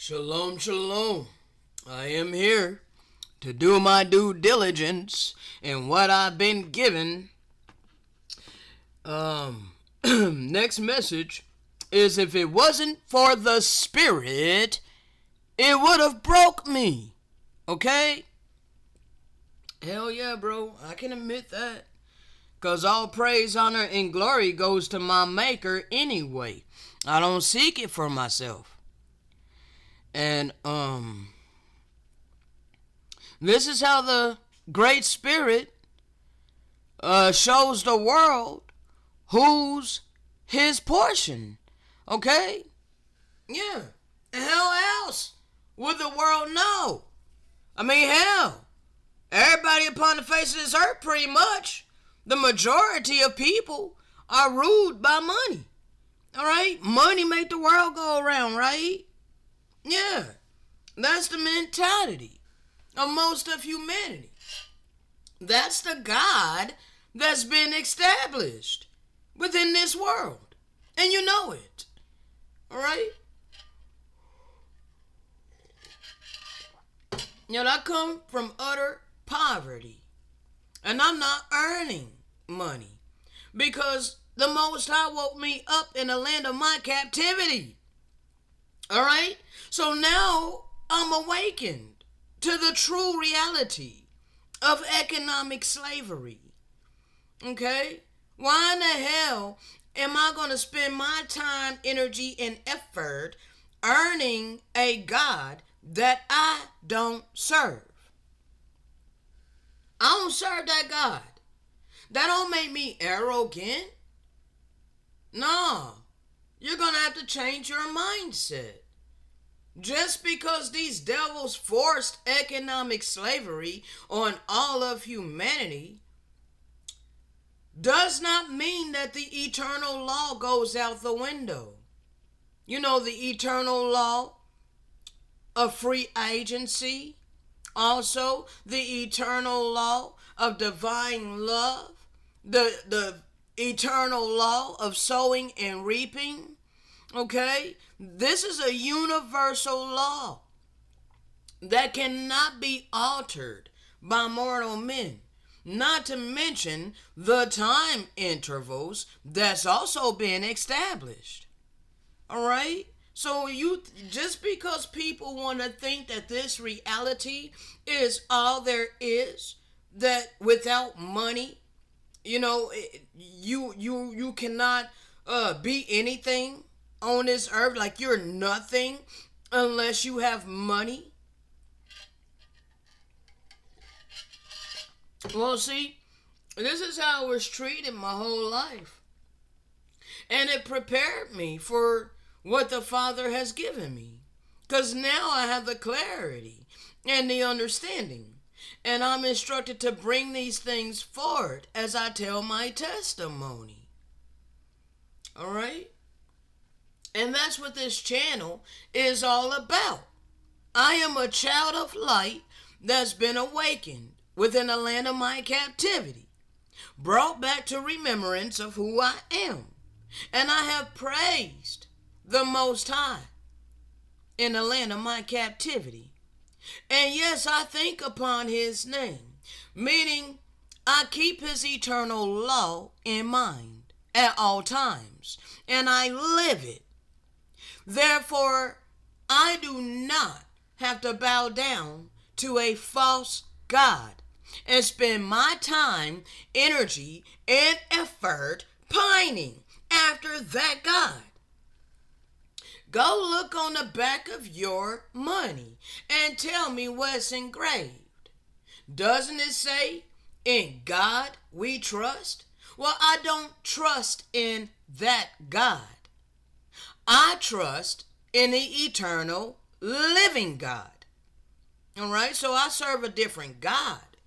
Shalom, shalom. I am here to do my due diligence in what I've been given. Next message is, if it wasn't for the Spirit, it would have broke me. Okay? Hell yeah, bro. I can admit that. Because all praise, honor, and glory goes to my Maker anyway. I don't seek it for myself. And this is how the Great Spirit shows the world who's his portion. Okay? Yeah. And how else would the world know? I mean, hell, everybody upon the face of this earth, pretty much, the majority of people are ruled by money. All right? Money make the world go around, right? Yeah. That's the mentality of most of humanity. That's the God that's been established within this world. And you know it. All right? You know, I come from utter poverty. And I'm not earning money. Because the Most High woke me up in the land of my captivity. All right? So now I'm awakened to the true reality of economic slavery. Okay? Why in the hell am I going to spend my time, energy, and effort earning a God that I don't serve? I don't serve that God. That don't make me arrogant. No. You're going to have to change your mindset. Just because these devils forced economic slavery on all of humanity does not mean that the eternal law goes out the window. You know, the eternal law of free agency. Also, the eternal law of divine love. The eternal law of sowing and reaping. Okay? This is a universal law that cannot be altered by mortal men. Not to mention the time intervals that's also been established. All right? So just because people want to think that this reality is all there is, that without money, you know, you cannot be anything on this earth, like you're nothing unless you have money. Well, see, this is how I was treated my whole life. And it prepared me for what the Father has given me. Because now I have the clarity and the understanding. And I'm instructed to bring these things forward as I tell my testimony. All right? And that's what this channel is all about. I am a child of light that's been awakened within the land of my captivity, brought back to remembrance of who I am. And I have praised the Most High in the land of my captivity. And yes, I think upon his name, meaning I keep his eternal law in mind at all times, and I live it. Therefore, I do not have to bow down to a false God and spend my time, energy, and effort pining after that God. Go look on the back of your money and tell me what's engraved. Doesn't it say, "In God we trust"? Well, I don't trust in that God. I trust in the eternal living God. All right? So I serve a different God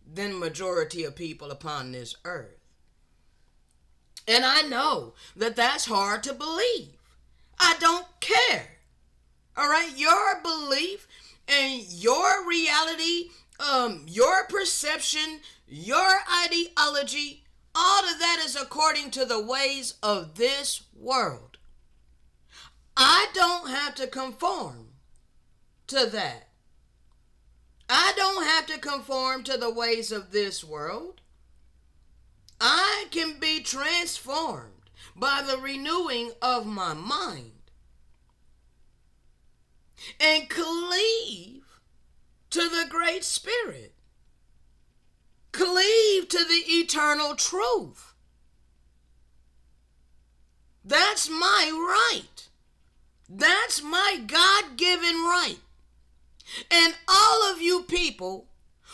than the majority of people upon this earth. And I know that that's hard to believe. I don't care. All right? Your belief and your reality, your perception, your ideology, all of that is according to the ways of this world. I don't have to conform to that. I don't have to conform to the ways of this world. I can be transformed by the renewing of my mind and cleave to the Great Spirit. Cleave to the eternal truth. That's my right. That's my God-given right. And all of you people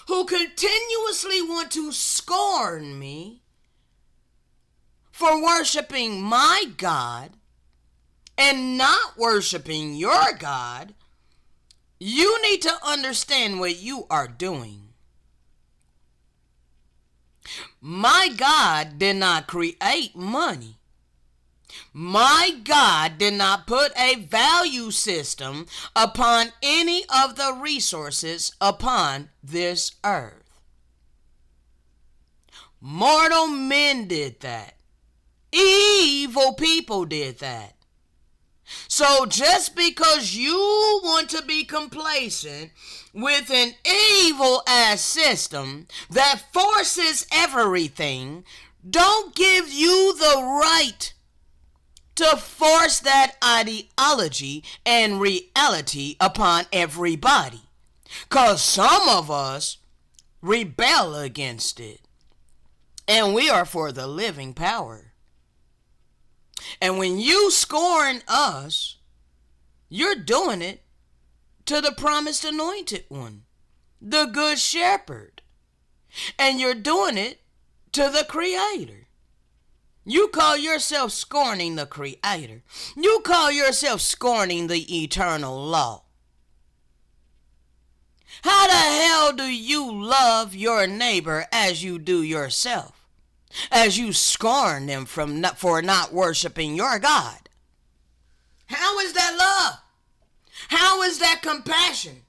who continuously want to scorn me for worshiping my God and not worshiping your God, you need to understand what you are doing. My God did not create money. My God did not put a value system upon any of the resources upon this earth. Mortal men did that. Evil people did that. So just because you want to be complacent with an evil ass system that forces everything, don't give you the right to force that ideology and reality upon everybody. Because some of us rebel against it. And we are for the living power. And when you scorn us, you're doing it to the promised anointed one, the good shepherd. And you're doing it to the Creator. You call yourself scorning the Creator. You call yourself scorning the eternal law. How the hell do you love your neighbor as you do yourself? As you scorn them for not worshiping your God? How is that love? How is that compassion?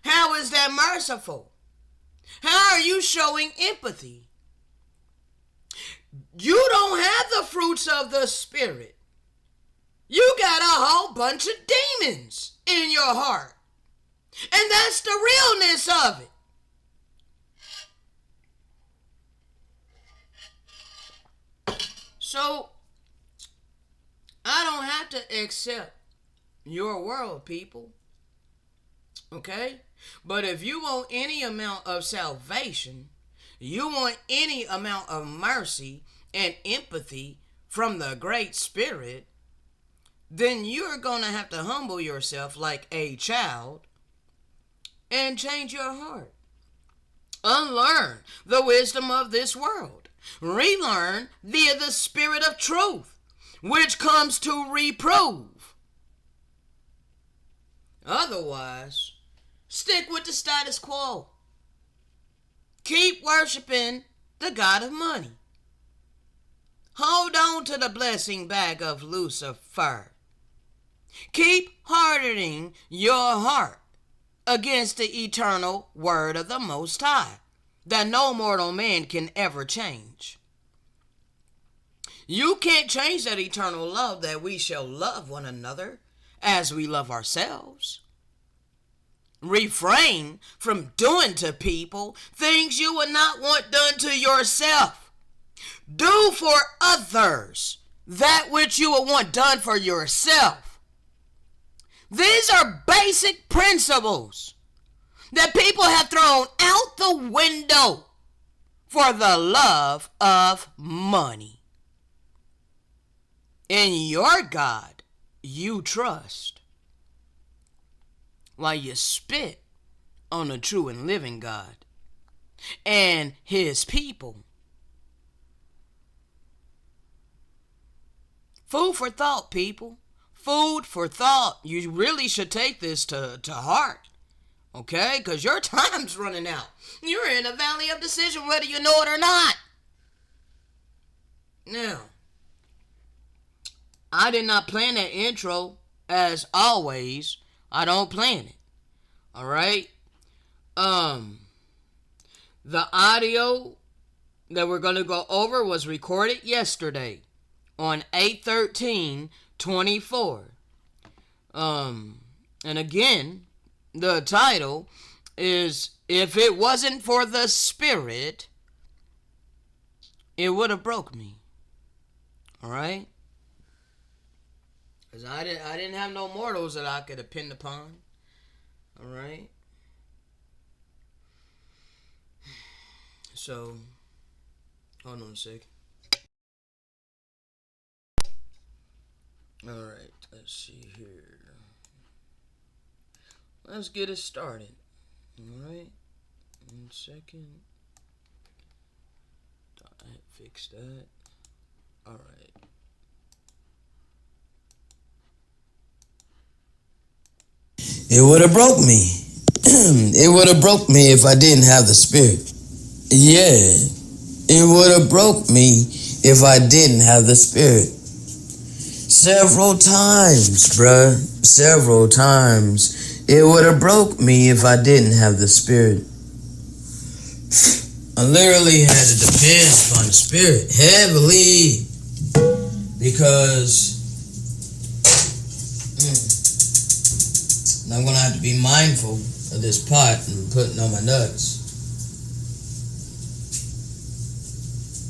How is that merciful? How are you showing empathy? You don't have the fruits of the Spirit. You got a whole bunch of demons in your heart. And that's the realness of it. So, I don't have to accept your world, people. Okay? But if you want any amount of salvation, you want any amount of mercy and empathy from the Great Spirit, then you're going to have to humble yourself like a child and change your heart. Unlearn the wisdom of this world. Relearn via the Spirit of truth, which comes to reprove. Otherwise, stick with the status quo. Keep worshiping the God of money. Hold on to the blessing bag of Lucifer. Keep hardening your heart against the eternal word of the Most High that no mortal man can ever change. You can't change that eternal love that we shall love one another as we love ourselves. Refrain from doing to people things you would not want done to yourself. Do for others that which you would want done for yourself. These are basic principles that people have thrown out the window for the love of money. In your God you trust, while you spit on the true and living God and his people. Food for thought, people. Food for thought. You really should take this to heart. Okay? Because your time's running out. You're in a valley of decision whether you know it or not. Now, I did not plan that intro. As always, I don't plan it. Alright? The audio that we're going to go over was recorded yesterday on 8/13/24. And again, The title is If It Wasn't for the Spirit, It Would Have Broke Me. Alright? Because I didn't have no mortals that I could depend upon. Alright? So, hold on a sec. Alright, let's see here. Let's get it started. Alright? 1 second. Fix that. Alright. It would have broke me. It would have broke me if I didn't have the Spirit. Yeah, it would have broke me if I didn't have the Spirit. Several times, bruh. Several times. It would have broke me if I didn't have the Spirit. I literally had to depend upon the Spirit heavily because I'm going to have to be mindful of this pot and putting on my nuts.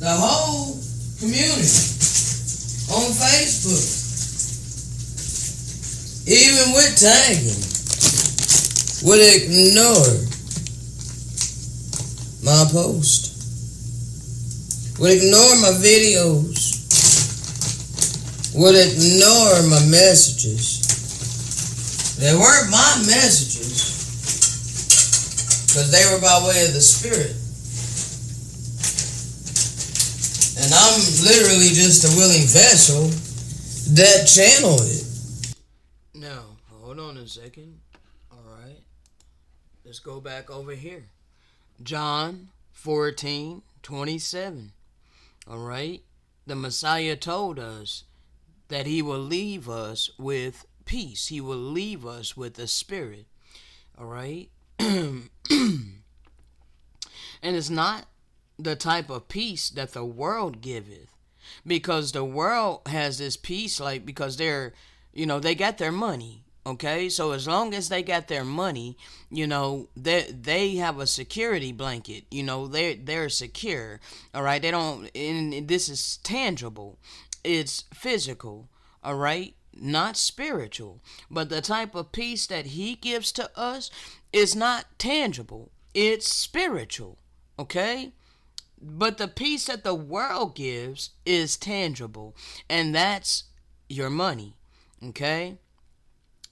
The whole community on Facebook, even with tagging, would ignore my post, would ignore my videos, would ignore my messages. They weren't my messages because they were by way of the Spirit. And I'm literally just a willing vessel that channel it. Now, hold on a second. Alright. Let's go back over here. John 14:27. Alright. The Messiah told us that he will leave us with peace. He will leave us with the Spirit. Alright. And it's not the type of peace that the world giveth, because the world has this peace because they're, they got their money. Okay, so as long as they got their money, they have a security blanket. They're secure. All right, they don't. And this is tangible. It's physical. All right, not spiritual. But the type of peace that he gives to us is not tangible. It's spiritual. Okay. But the peace that the world gives is tangible, and that's your money, okay?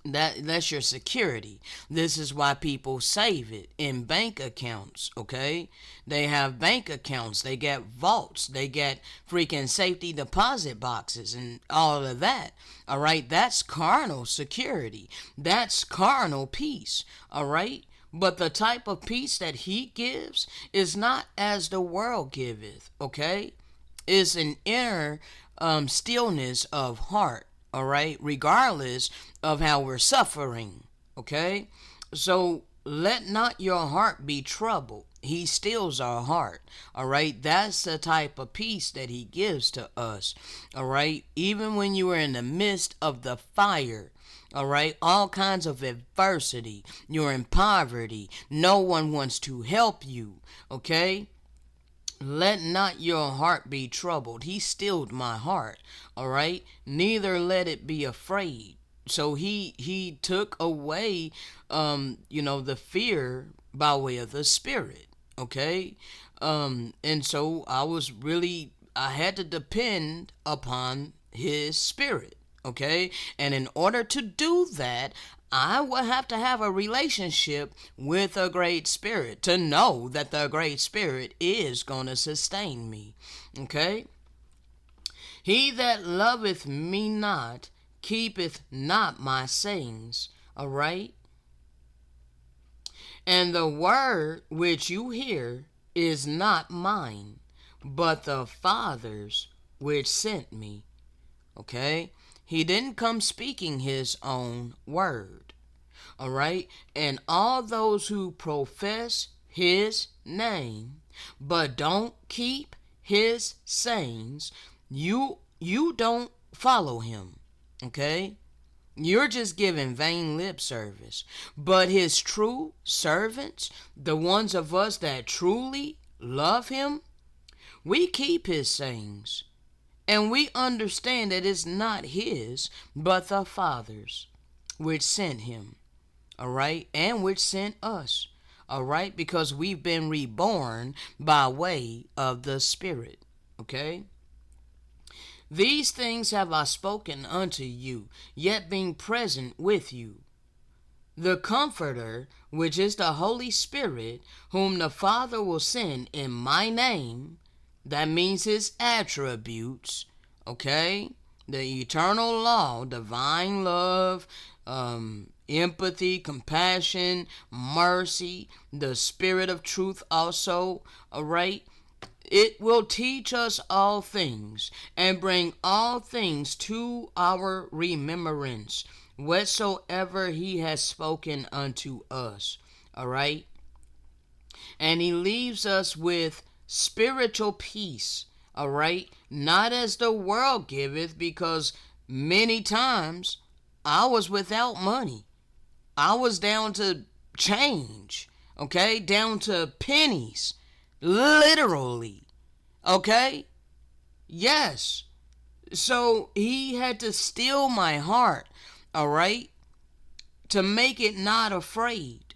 That's your security. This is why people save it in bank accounts, okay? They have bank accounts, they get vaults, they get freaking safety deposit boxes and all of that, all right? That's carnal security. That's carnal peace, all right? But the type of peace that he gives is not as the world giveth, okay? It's an inner stillness of heart, all right? Regardless of how we're suffering, okay? So let not your heart be troubled. He stills our heart, all right? That's the type of peace that he gives to us, all right? Even when you are in the midst of the fire, all right, all kinds of adversity, you're in poverty, no one wants to help you, okay? Let not your heart be troubled. He stilled my heart, all right? Neither let it be afraid. So he took away, the fear by way of the Spirit, okay? And so I had to depend upon his Spirit, okay? And in order to do that, I will have to have a relationship with a great spirit to know that the great spirit is going to sustain me, okay? He that loveth me not keepeth not my sayings, all right? And the word which you hear is not mine, but the Father's which sent me, okay? He didn't come speaking his own word, all right? And all those who profess his name but don't keep his sayings, you don't follow him, okay? You're just giving vain lip service. But his true servants, the ones of us that truly love him, we keep his sayings. And we understand that it's not his, but the Father's, which sent him. All right? And which sent us. All right? Because we've been reborn by way of the Spirit. Okay? These things have I spoken unto you, yet being present with you. The Comforter, which is the Holy Spirit, whom the Father will send in my name, that means his attributes, okay? The eternal law, divine love, empathy, compassion, mercy, the Spirit of truth also, all right? It will teach us all things and bring all things to our remembrance, whatsoever he has spoken unto us. All right? And he leaves us with spiritual peace. All right? Not as the world giveth, because many times I was without money. I was down to change. Okay? Down to pennies. Literally. Okay? Yes. So he had to steal my heart, all right? To make it not afraid.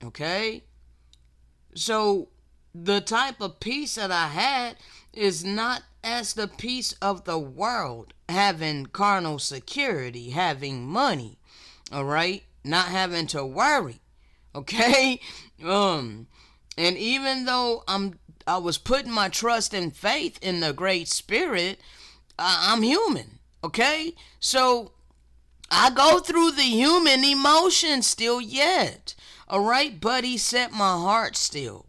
Okay? So the type of peace that I had is not as the peace of the world, having carnal security, having money, all right? Not having to worry. Okay? And even though I was putting my trust and faith in the Great Spirit, I'm human. Okay? So I go through the human emotions still yet. All right? But he set my heart still.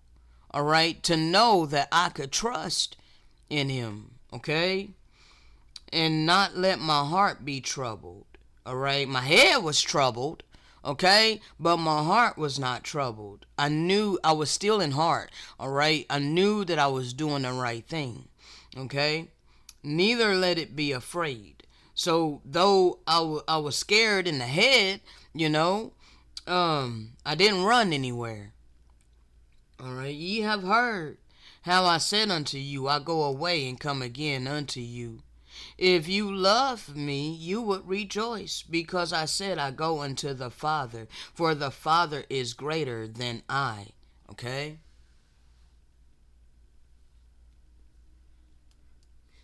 All right? To know that I could trust in him. Okay? And not let my heart be troubled. All right? My head was troubled. Okay? But my heart was not troubled. I knew I was still in heart. All right? I knew that I was doing the right thing. Okay? Neither let it be afraid. So though I was scared in the head, I didn't run anywhere. All right? Ye have heard how I said unto you, I go away and come again unto you. If you love me, you would rejoice, because I said I go unto the Father, for the Father is greater than I. Okay?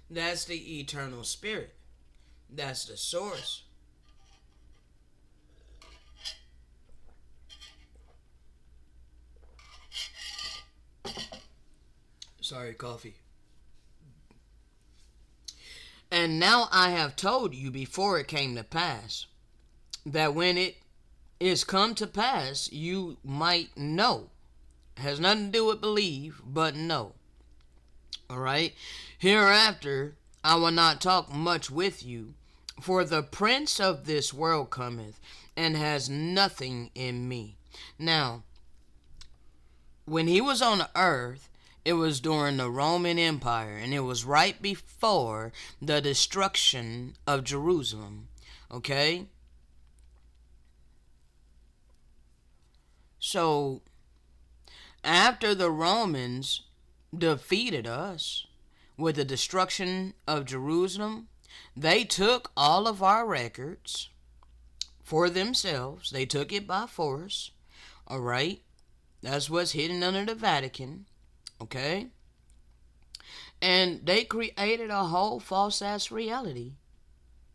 That's the eternal spirit. That's the source. Sorry, coffee. And now I have told you before it came to pass, that when it is come to pass, you might know. Has nothing to do with believe, but know. All right? Hereafter, I will not talk much with you, for the prince of this world cometh, and has nothing in me. Now, when he was on the earth, it was during the Roman Empire, and it was right before the destruction of Jerusalem. Okay? So, after the Romans defeated us with the destruction of Jerusalem, they took all of our records for themselves. They took it by force. All right? That's what's hidden under the Vatican. Okay? And they created a whole false ass reality.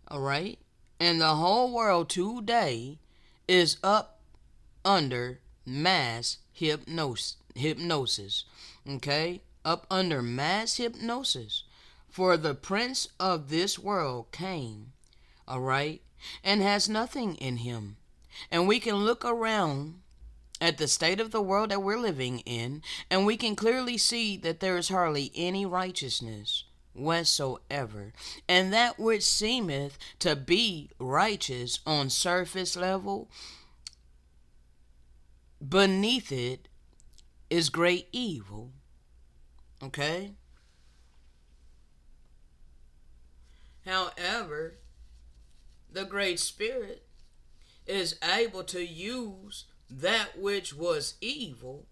All right? And the whole world today is up under mass hypnosis. Okay? Up under mass hypnosis. For the prince of this world came, all right, and has nothing in him. And we can look around at the state of the world that we're living in, and we can clearly see that there is hardly any righteousness whatsoever. And that which seemeth to be righteous on surface level, beneath it is great evil. Okay? However, the Great Spirit is able to use that which was evil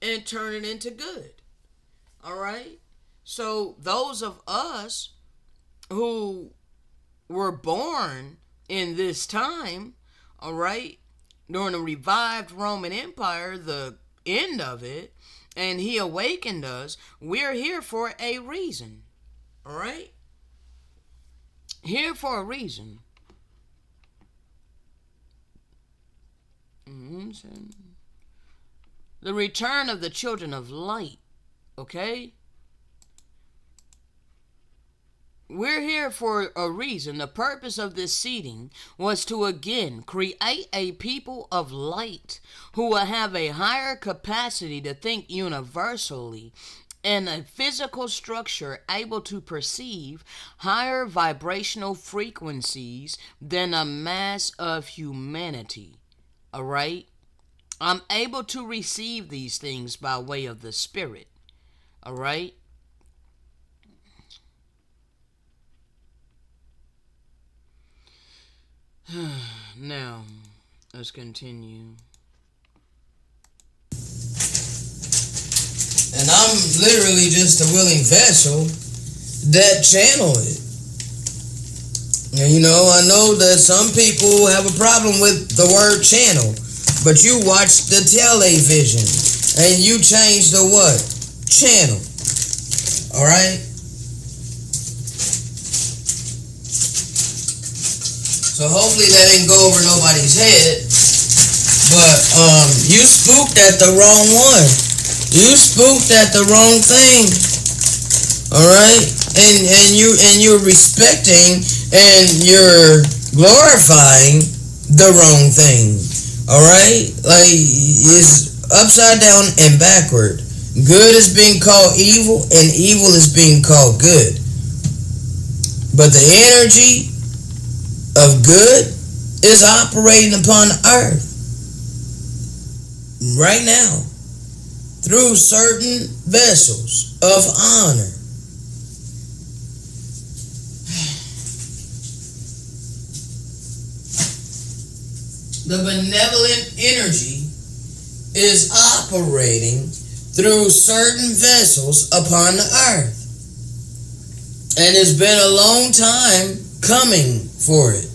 and turn it into good. All right? So those of us who were born in this time, all right, during the revived Roman Empire, the end of it, and he awakened us, we're here for a reason. All right? Here for a reason. The return of the children of light. Okay? We're here for a reason. The purpose of this seating was to again create a people of light who will have a higher capacity to think universally and a physical structure able to perceive higher vibrational frequencies than a mass of humanity. All right? I'm able to receive these things by way of the Spirit. All right? Now, let's continue. And I'm literally just a willing vessel that channel it. And I know that some people have a problem with the word channel, but you watch the television and you change the what? Channel. All right? So hopefully that didn't go over nobody's head. But you spooked at the wrong one. You spooked at the wrong thing. Alright? And you're respecting and you're glorifying the wrong thing. Alright? Like, it's upside down and backward. Good is being called evil and evil is being called good. But the energy of good is operating upon earth right now through certain vessels of honor. The benevolent energy is operating through certain vessels upon the earth. And it's been a long time coming for it,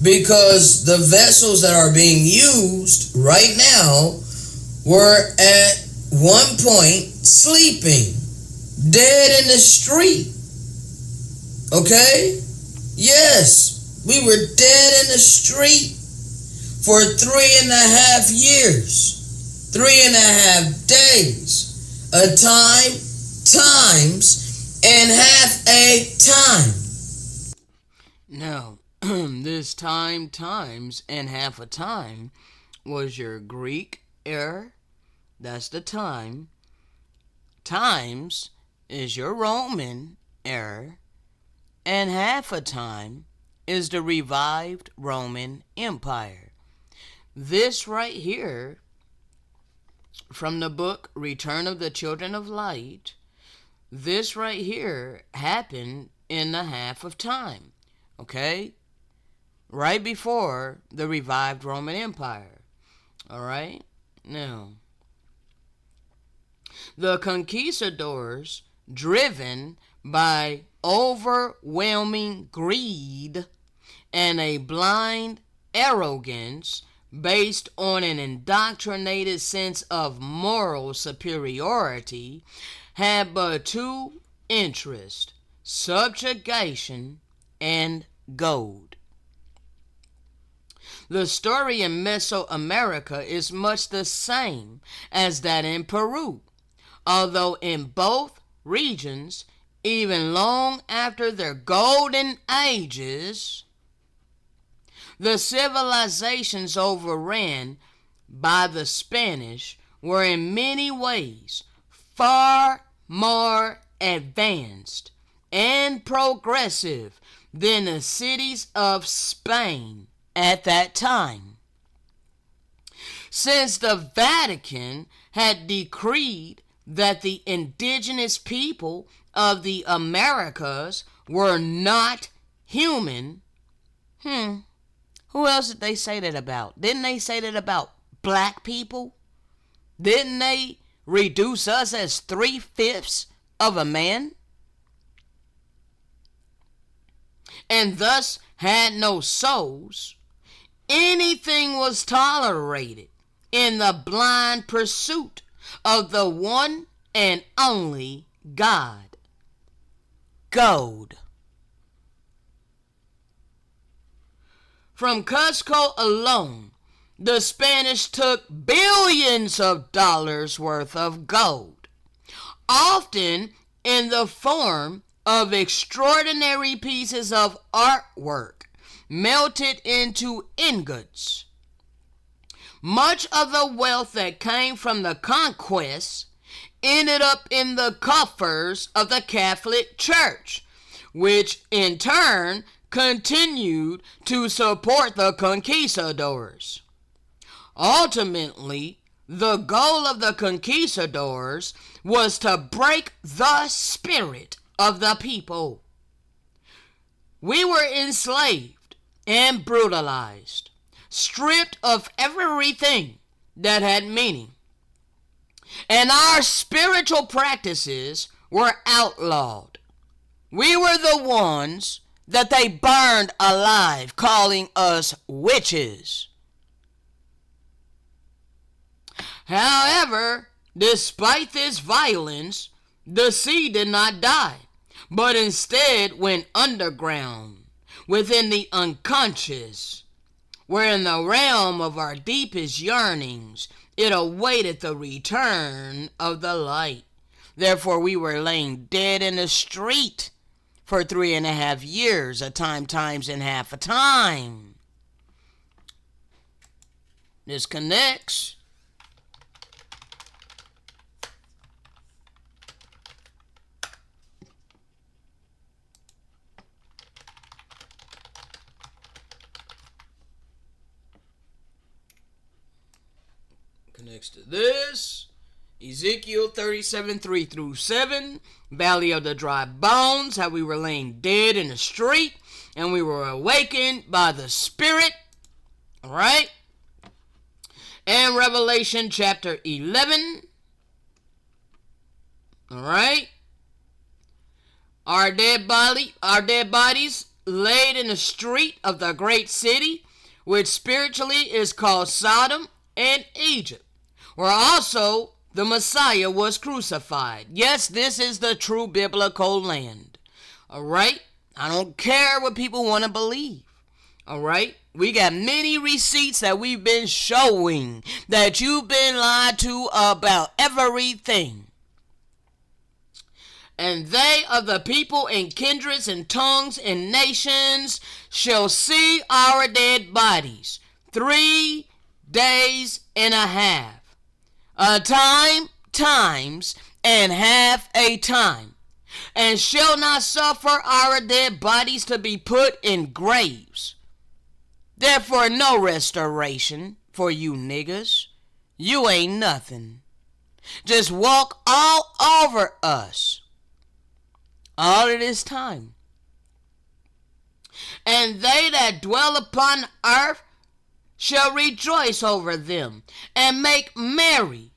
because the vessels that are being used right now were at one point sleeping, dead in the street. Okay? Yes, we were dead in the street for 3.5 years, 3.5 days, a time, times, and half a time. No. This time, times, and half a time was your Greek error. That's the time. Times is your Roman error. And half a time is the revived Roman Empire. This right here, from the book Return of the Children of Light, this right here happened in the half of time. Okay? Right before the revived Roman Empire. All right? Now, the conquistadors, driven by overwhelming greed and a blind arrogance based on an indoctrinated sense of moral superiority, had but two interests: subjugation and gold. The story in Mesoamerica is much the same as that in Peru, although in both regions, even long after their golden ages, the civilizations overran by the Spanish were in many ways far more advanced and progressive than the cities of Spain at that time. Since the Vatican had decreed that the indigenous people of the Americas were not human, Who else did they say that about? Didn't they say that about black people? Didn't they reduce us as 3/5 of a man? And thus had no souls. Anything was tolerated in the blind pursuit of the one and only God. Gold. From Cusco alone, the Spanish took billions of dollars worth of gold, often in the form of extraordinary pieces of artwork melted into ingots. Much of the wealth that came from the conquest ended up in the coffers of the Catholic Church, which in turn continued to support the conquistadors. Ultimately, the goal of the conquistadors was to break the spirit of the people. We were enslaved and brutalized, stripped of everything that had meaning, and our spiritual practices were outlawed. We were the ones that they burned alive, calling us witches. However, despite this violence, the sea did not die, but instead went underground, within the unconscious, where in the realm of our deepest yearnings, it awaited the return of the light. Therefore, we were laying dead in the street for 3.5 years, a time times and half a time. This connects. Connects to this. Ezekiel 37:3-7, Valley of the Dry Bones, how we were laying dead in the street and we were awakened by the Spirit. Alright? And Revelation chapter 11. Alright? Our dead bodies laid in the street of the great city, which spiritually is called Sodom and Egypt, where also the Messiah was crucified. Yes, this is the true biblical land. Alright? I don't care what people want to believe. Alright? We got many receipts that we've been showing that you've been lied to about everything. And they of the people and kindreds and tongues and nations shall see our dead bodies 3 days and a half. A time, times, and half a time, and shall not suffer our dead bodies to be put in graves. Therefore, no restoration for you niggas. You ain't nothing. Just walk all over us all of this time. And they that dwell upon earth shall rejoice over them, and make merry,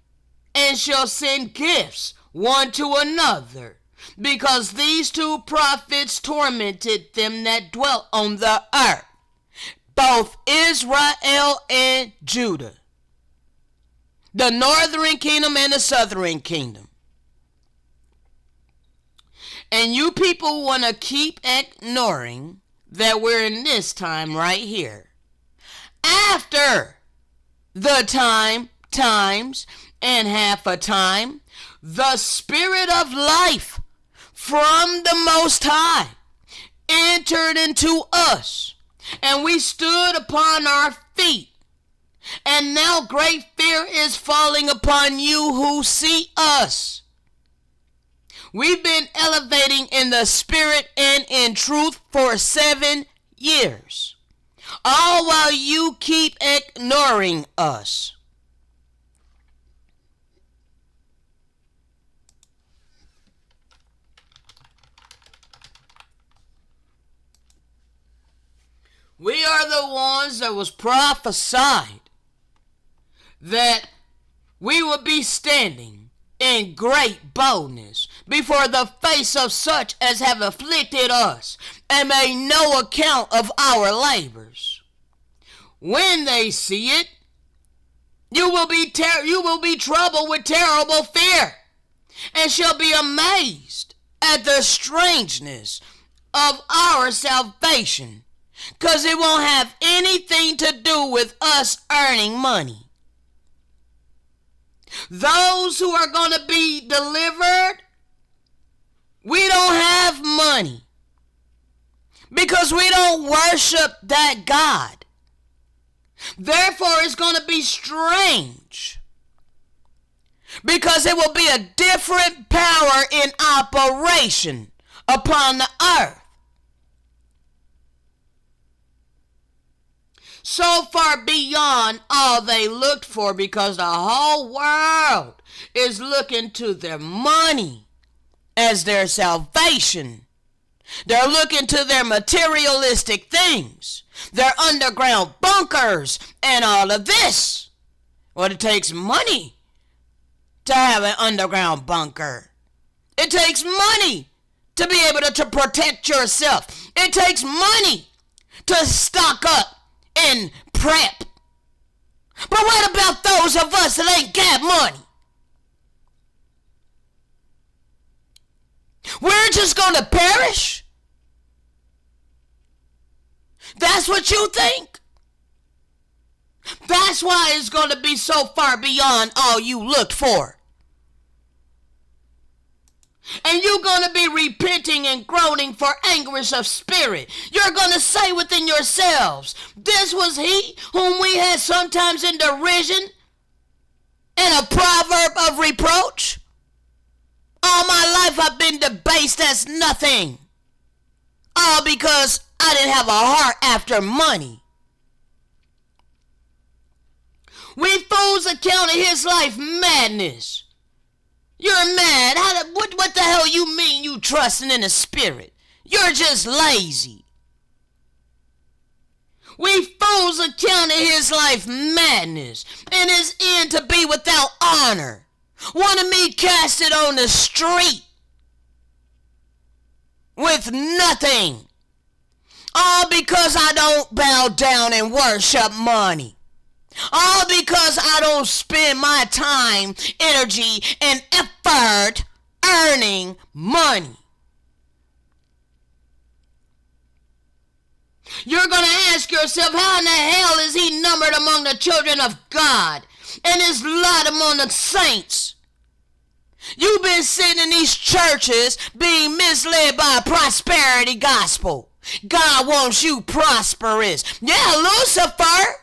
and shall send gifts one to another, because these two prophets tormented them that dwelt on the earth, both Israel and Judah, the northern kingdom and the southern kingdom. And you people want to keep ignoring that we're in this time right here. After the time, times, and half a time, the Spirit of life from the Most High entered into us, and we stood upon our feet. And now great fear is falling upon you who see us. We've been elevating in the Spirit and in truth for 7 years. All while you keep ignoring us. We are the ones that was prophesied that we would be standing in great boldness before the face of such as have afflicted us and made no account of our labors. When they see it, you will be troubled with terrible fear, and shall be amazed at the strangeness of our salvation, because it won't have anything to do with us earning money. Those who are going to be delivered, we don't have money because we don't worship that God. Therefore, it's going to be strange because it will be a different power in operation upon the earth. So far beyond all they looked for, because the whole world is looking to their money as their salvation. They're looking to their materialistic things, their underground bunkers, and all of this. Well, it takes money to have an underground bunker. It takes money to be able to protect yourself. It takes money to stock up and prep. But what about those of us that ain't got money? We're just going to perish? That's what you think? That's why it's going to be so far beyond all you looked for. And you're going to be repenting and groaning for anguish of spirit. You're going to say within yourselves, this was he whom we had sometimes in derision and a proverb of reproach. All my life I've been debased as nothing. All because I didn't have a heart after money. We fools accounted his life madness. You're mad. What the hell you mean you trusting in the spirit? You're just lazy. We fools accounted his life madness and his end to be without honor. Wanted me casted on the street with nothing. All because I don't bow down and worship money. All because I don't spend my time, energy, and effort earning money. You're going to ask yourself, how in the hell is he numbered among the children of God and is lot among the saints? You've been sitting in these churches being misled by a prosperity gospel. God wants you prosperous. Yeah, Lucifer.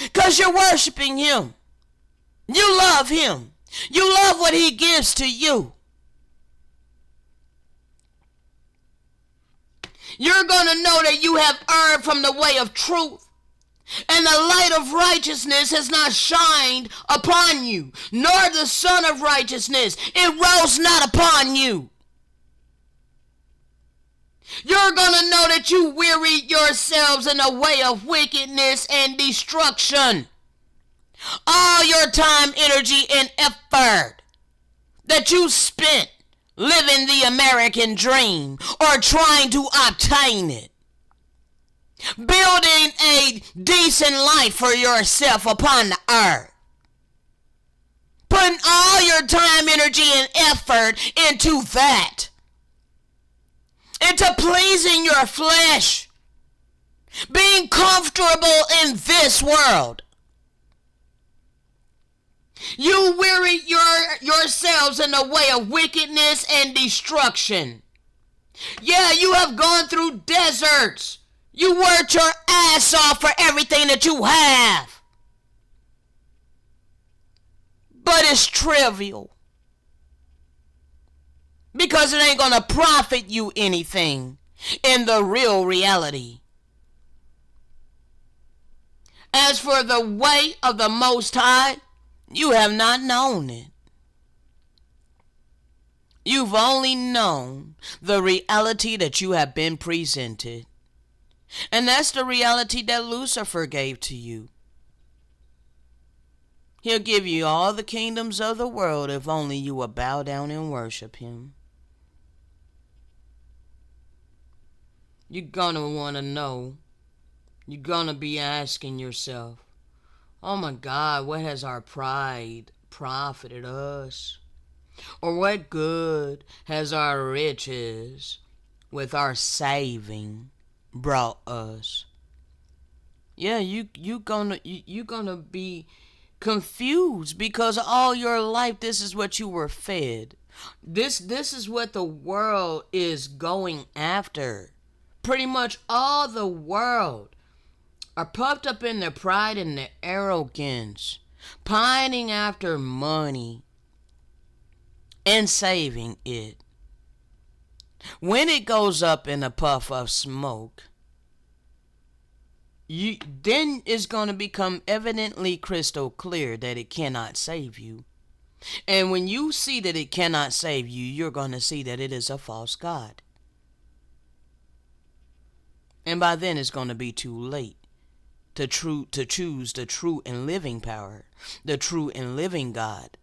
Because you're worshiping him. You love him. You love what he gives to you. You're going to know that you have erred from the way of truth. And the light of righteousness has not shined upon you, nor the sun of righteousness. It rose not upon you. You're going to know that you wearied yourselves in a way of wickedness and destruction. All your time, energy, and effort that you spent living the American dream or trying to obtain it. Building a decent life for yourself upon the earth. Putting all your time, energy, and effort into that. Into pleasing your flesh. Being comfortable in this world. You weary yourselves in the way of wickedness and destruction. Yeah, you have gone through deserts. You worked your ass off for everything that you have. But it's trivial. Because it ain't going to profit you anything in the real reality. As for the way of the Most High, you have not known it. You've only known the reality that you have been presented. And that's the reality that Lucifer gave to you. He'll give you all the kingdoms of the world if only you will bow down and worship him. You're gonna want to know. You're gonna be asking yourself, oh my God, what has our pride profited us? Or what good has our riches with our saving brought us? Yeah, you gonna be confused because all your life this is what you were fed. This is what the world is going after. Pretty much all the world are puffed up in their pride and their arrogance, pining after money and saving it. When it goes up in a puff of smoke, then it's going to become evidently crystal clear that it cannot save you. And when you see that it cannot save you, you're going to see that it is a false god. And by then it's going to be too late to choose the true and living power, the true and living God.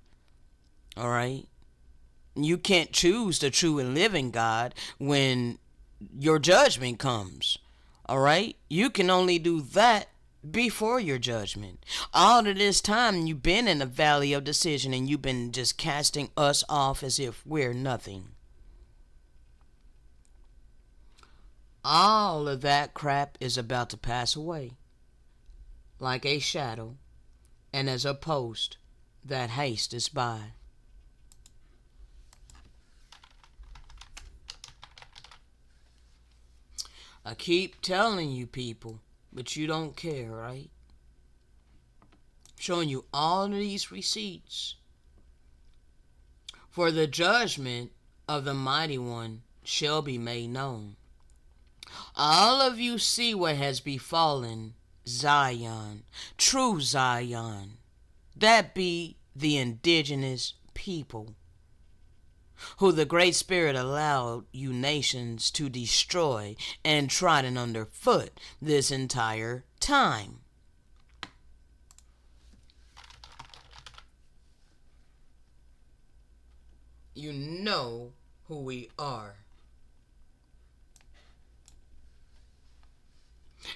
All right? You can't choose the true and living God when your judgment comes. All right? You can only do that before your judgment. All of this time you've been in the valley of decision and you've been just casting us off as if we're nothing. All of that crap is about to pass away like a shadow and as a post that hasteth by. I keep telling you people, but you don't care, right? Showing you all of these receipts for the judgment of the mighty one shall be made known. All of you see what has befallen Zion, true Zion, that be the indigenous people, who the Great Spirit allowed you nations to destroy and trodden underfoot this entire time. You know who we are.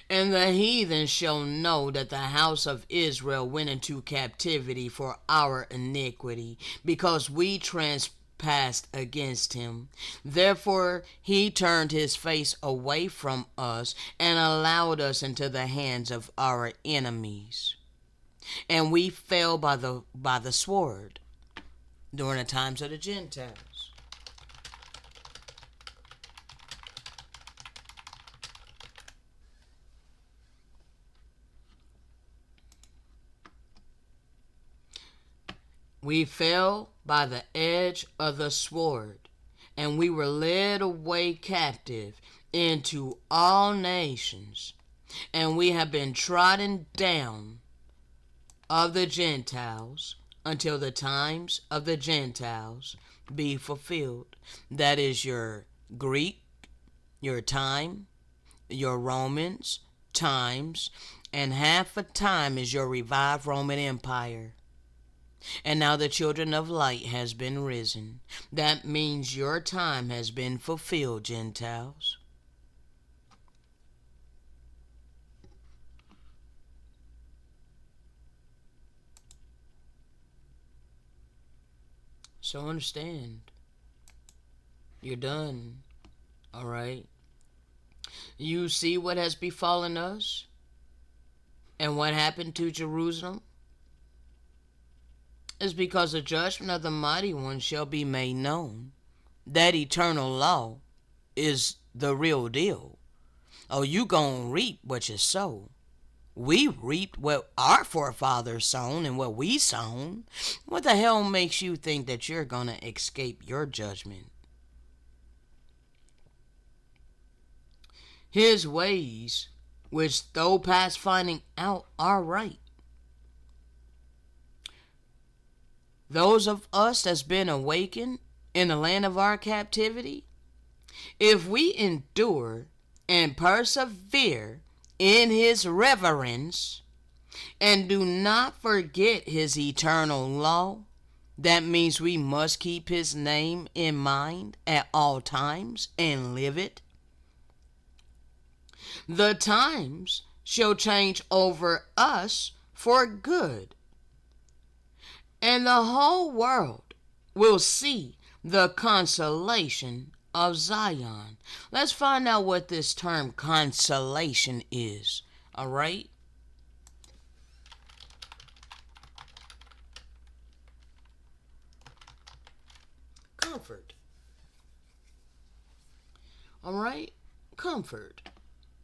And the heathen shall know that the house of Israel went into captivity for our iniquity, because we trespassed against him. Therefore he turned his face away from us and allowed us into the hands of our enemies. And we fell by the sword during the times of the Gentiles. We fell by the edge of the sword, and we were led away captive into all nations, and we have been trodden down of the Gentiles until the times of the Gentiles be fulfilled. That is your Greek, your time, your Romans, times, and half a time is your revived Roman Empire. And now the children of light has been risen. That means your time has been fulfilled, Gentiles. So understand, you're done, all right? You see what has befallen us and what happened to Jerusalem? Is because the judgment of the mighty one shall be made known. That eternal law is the real deal. Oh, you gonna reap what you sow. We reaped what our forefathers sown and what we sown. What the hell makes you think that you're gonna escape your judgment? His ways, which though past finding out, are right. Those of us that's been awakened in the land of our captivity, if we endure and persevere in his reverence and do not forget his eternal law, that means we must keep his name in mind at all times and live it. The times shall change over us for good, and the whole world will see the consolation of Zion. Let's find out what this term consolation is. All right? Comfort. All right? Comfort.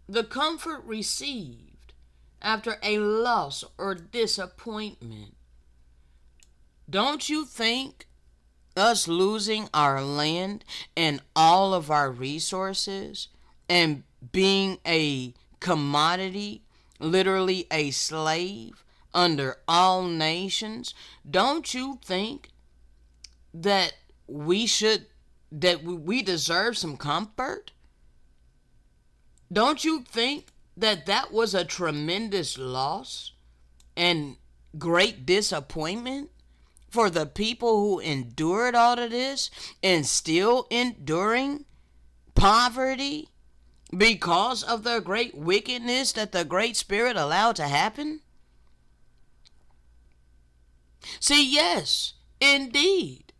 The comfort received after a loss or disappointment. Don't you think us losing our land and all of our resources and being a commodity, literally a slave under all nations, don't you think that we deserve some comfort? Don't you think that that was a tremendous loss and great disappointment for the people who endured all of this and still enduring poverty because of the great wickedness that the Great Spirit allowed to happen? See, yes, indeed,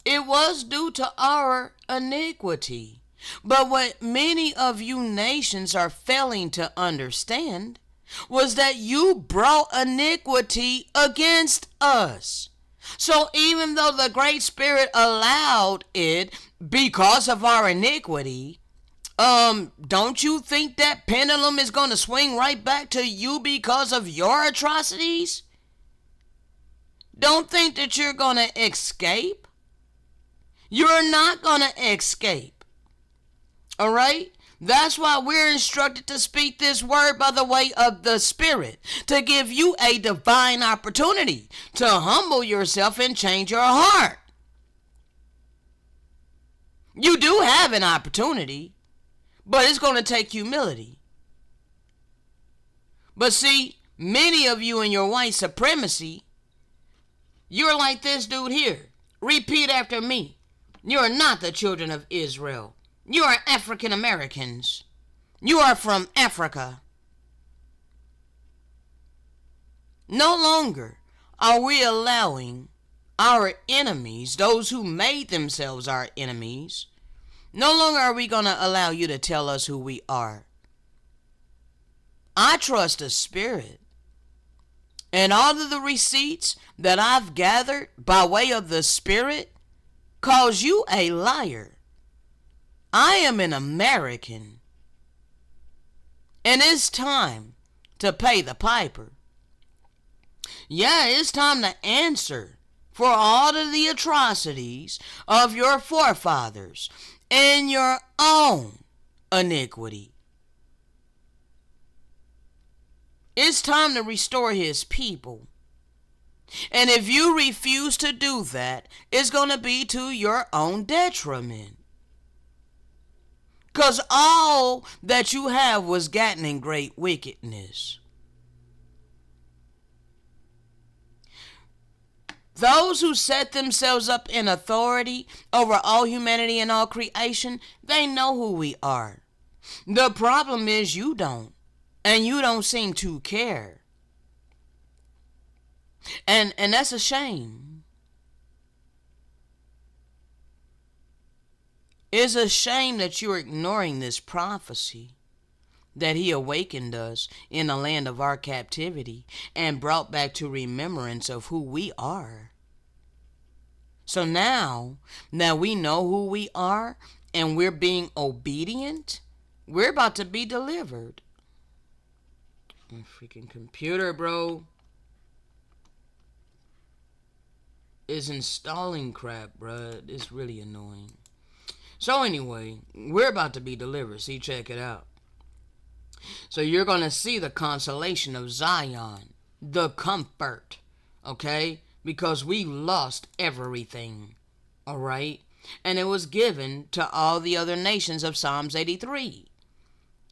it was due to our iniquity. But what many of you nations are failing to understand was that you brought iniquity against us. So even though the Great Spirit allowed it because of our iniquity, don't you think that pendulum is going to swing right back to you because of your atrocities? Don't think that you're going to escape. You're not going to escape. All right? That's why we're instructed to speak this word by the way of the Spirit, to give you a divine opportunity to humble yourself and change your heart. You do have an opportunity, but it's going to take humility. But see, many of you in your white supremacy, you're like this dude here. Repeat after me. You are not the children of Israel. You are African Americans. You are from Africa. No longer are we allowing our enemies, those who made themselves our enemies, no longer are we going to allow you to tell us who we are. I trust the Spirit. And all of the receipts that I've gathered by way of the Spirit calls you a liar. I am an American. And it's time to pay the piper. Yeah, it's time to answer for all of the atrocities of your forefathers and your own iniquity. It's time to restore his people. And if you refuse to do that, it's going to be to your own detriment. Because all that you have was gotten in great wickedness. Those who set themselves up in authority over all humanity and all creation, they know who we are. The problem is you don't. And you don't seem to care. And that's a shame. It's a shame that you're ignoring this prophecy that he awakened us in the land of our captivity and brought back to remembrance of who we are. So now that we know who we are and we're being obedient, we're about to be delivered. My freaking computer, bro, is installing crap, bro. It's really annoying. So anyway, we're about to be delivered. See, check it out. So you're going to see the consolation of Zion, the comfort, okay? Because we lost everything. All right? And it was given to all the other nations of Psalms 83.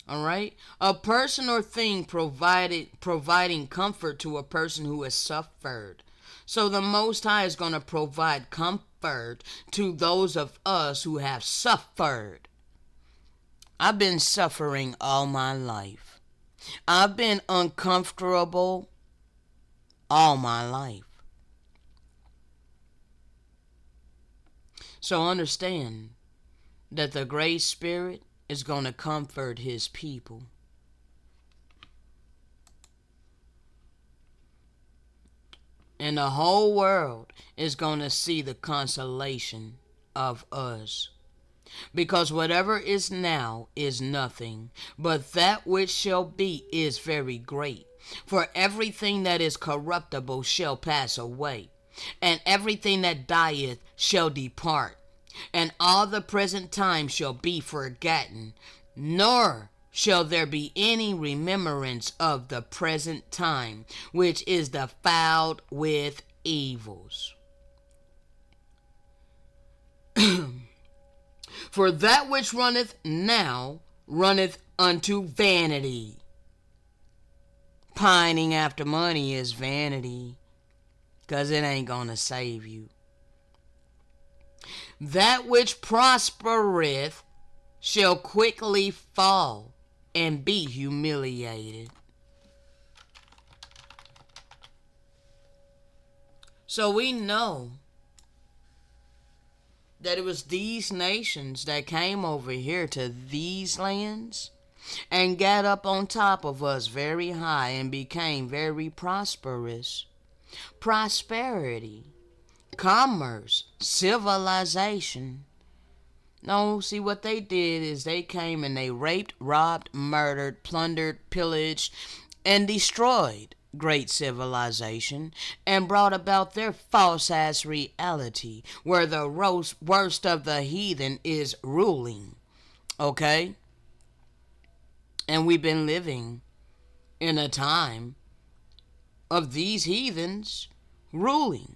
All right? A person or thing providing comfort to a person who has suffered. So the Most High is going to provide comfort to those of us who have suffered. I've been suffering all my life. I've been uncomfortable all my life. So understand that the Great Spirit is going to comfort his people. And the whole world is going to see the consolation of us. Because whatever is now is nothing, but that which shall be is very great. For everything that is corruptible shall pass away, and everything that dieth shall depart, and all the present time shall be forgotten, nor shall there be any remembrance of the present time, which is defiled with evils. For that which runneth now runneth unto vanity. Pining after money is vanity, because it ain't going to save you. That which prospereth shall quickly fall and be humiliated. So we know that it was these nations that came over here to these lands and got up on top of us very high and became very prosperous. Prosperity, commerce, civilization. No, see what they did is they came and they raped, robbed, murdered, plundered, pillaged, and destroyed great civilization and brought about their false-ass reality where the worst of the heathen is ruling. Okay? And we've been living in a time of these heathens ruling.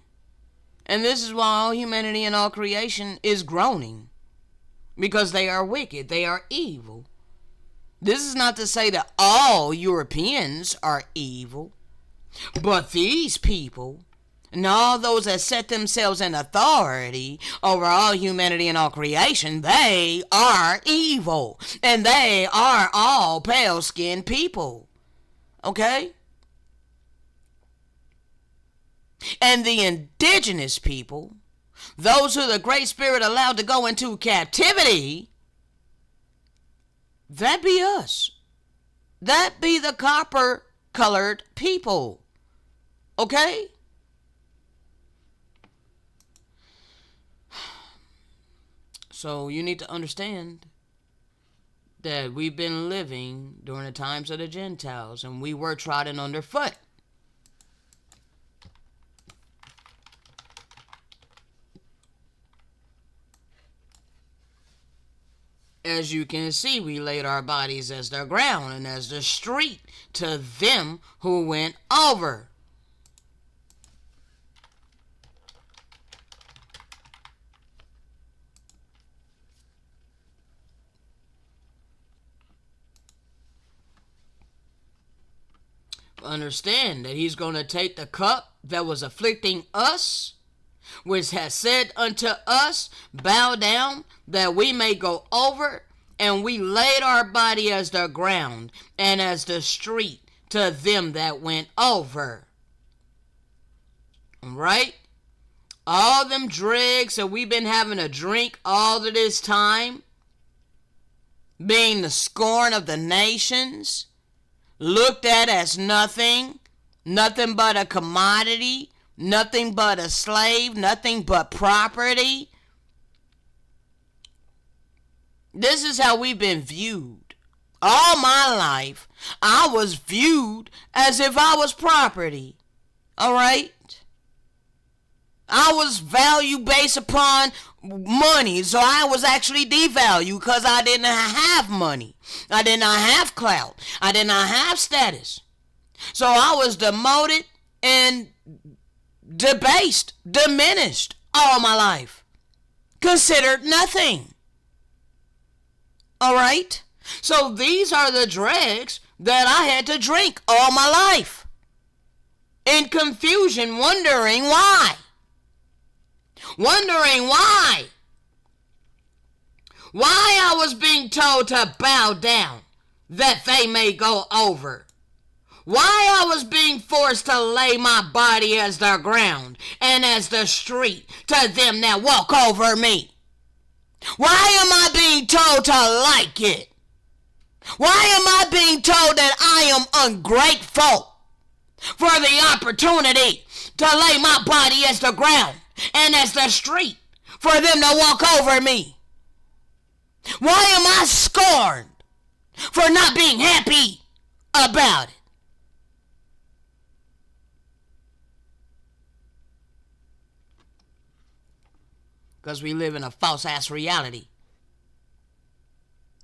And this is why all humanity and all creation is groaning. Because they are wicked. They are evil. This is not to say that all Europeans are evil. But these people, and all those that set themselves in authority over all humanity and all creation, they are evil. And they are all pale-skinned people. Okay? And the indigenous people, those who the Great Spirit allowed to go into captivity, that be us. That be the copper-colored people. Okay? So you need to understand that we've been living during the times of the Gentiles, and we were trodden underfoot. As you can see, we laid our bodies as the ground and as the street to them who went over. Understand that he's going to take the cup that was afflicting us, which has said unto us, bow down, that we may go over, and we laid our body as the ground, and as the street to them that went over. Right? All them dregs that we've been having to drink all of this time, being the scorn of the nations, looked at as nothing but a commodity, nothing but a slave, nothing but property. This is how we've been viewed. All my life, I was viewed as if I was property. All right? I was valued based upon money, so I was actually devalued because I didn't have money. I did not have clout. I did not have status. So I was demoted and debased, diminished all my life. considered nothing. All right? So these are the dregs that I had to drink all my life. In confusion, wondering why. Wondering why. Why I was being told to bow down, that they may go over. Why I was being forced to lay my body as the ground and as the street to them that walk over me. Why am I being told to like it? Why am I being told that I am ungrateful for the opportunity to lay my body as the ground and as the street for them to walk over me? Why am I scorned for not being happy about it? Because we live in a false-ass reality.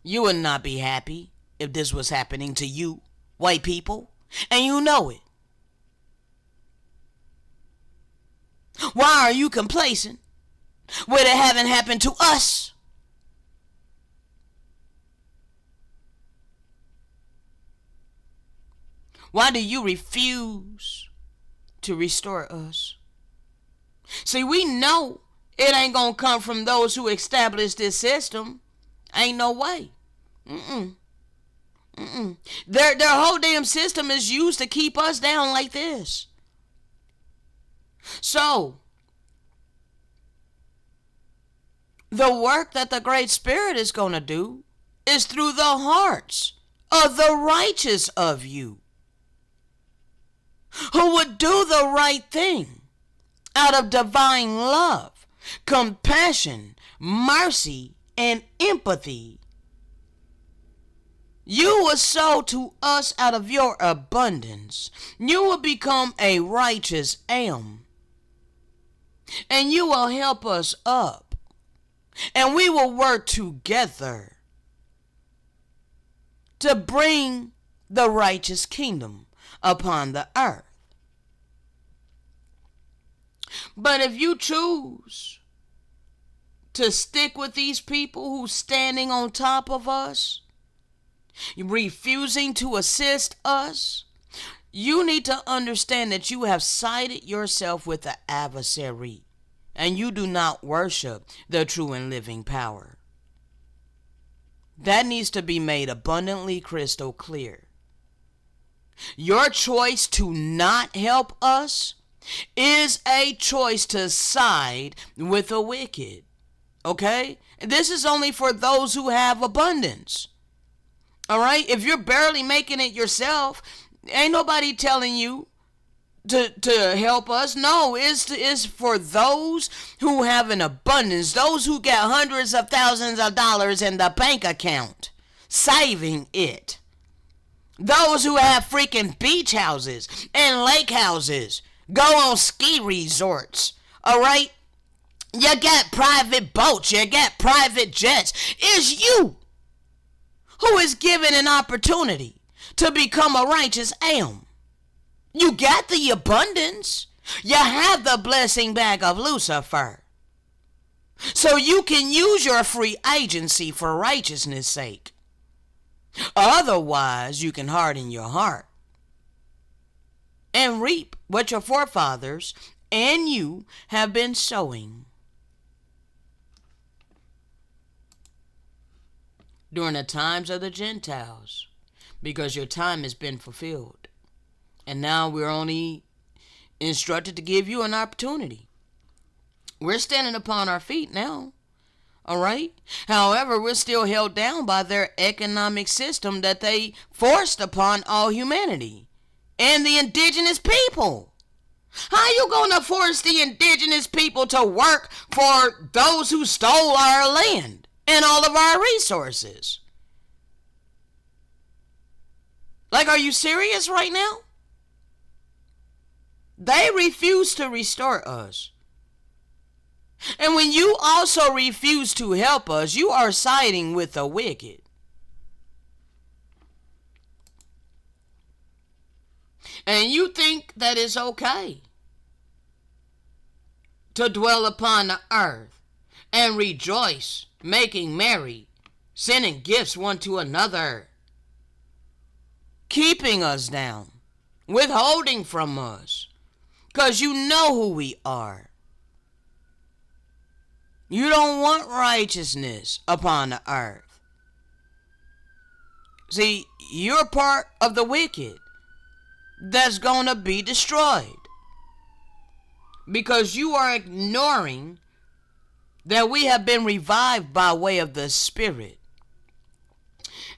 You would not be happy if this was happening to you, white people, and you know it. Why are you complacent with it having happened to us? Why do you refuse to restore us? See, we know it ain't gonna come from those who established this system. Ain't no way. Their whole damn system is used to keep us down like this. So, the work that the Great Spirit is gonna do is through the hearts of the righteous of you, who would do the right thing out of divine love, compassion, mercy, and empathy. You will sow to us out of your abundance. You will become a righteous am. And you will help us up. And we will work together to bring the righteous kingdom upon the earth. But if you choose to stick with these people who's standing on top of us, refusing to assist us, you need to understand that you have sided yourself with the adversary, and you do not worship the true and living power. That needs to be made abundantly crystal clear. Your choice to not help us is a choice to side with the wicked. Okay? This is only for those who have abundance. All right? If you're barely making it yourself, ain't nobody telling you to help us. No, it's for those who have an abundance, those who get hundreds of thousands of dollars in the bank account, saving it. Those who have freaking beach houses and lake houses, go on ski resorts, all right? You got private boats, you got private jets. It's you who is given an opportunity to become a righteous am. You got the abundance. You have the blessing bag of Lucifer. So you can use your free agency for righteousness' sake. Otherwise, you can harden your heart and reap what your forefathers and you have been sowing. During the times of the Gentiles, because your time has been fulfilled. And now we're only instructed to give you an opportunity. We're standing upon our feet now. All right? However, we're still held down by their economic system that they forced upon all humanity and the indigenous people. How you gonna force the indigenous people to work for those who stole our land and all of our resources? Like, are you serious right now? They refuse to restore us. And when you also refuse to help us, you are siding with the wicked. And you think that it's okay to dwell upon the earth and rejoice, making merry, sending gifts one to another, keeping us down, withholding from us, because you know who we are. You don't want righteousness upon the earth. See, you're part of the wicked that's going to be destroyed because you are ignoring that we have been revived by way of the Spirit.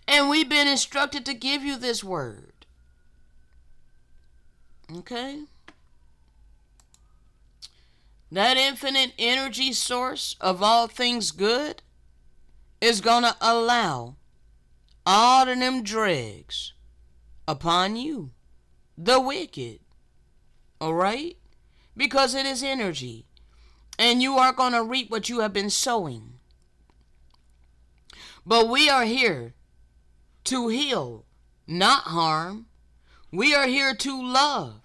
And we've been instructed to give you this word. Okay? That infinite energy source of all things good is going to allow all of them dregs upon you, the wicked. Alright? Because it is energy. And you are going to reap what you have been sowing. But we are here to heal, not harm. We are here to love,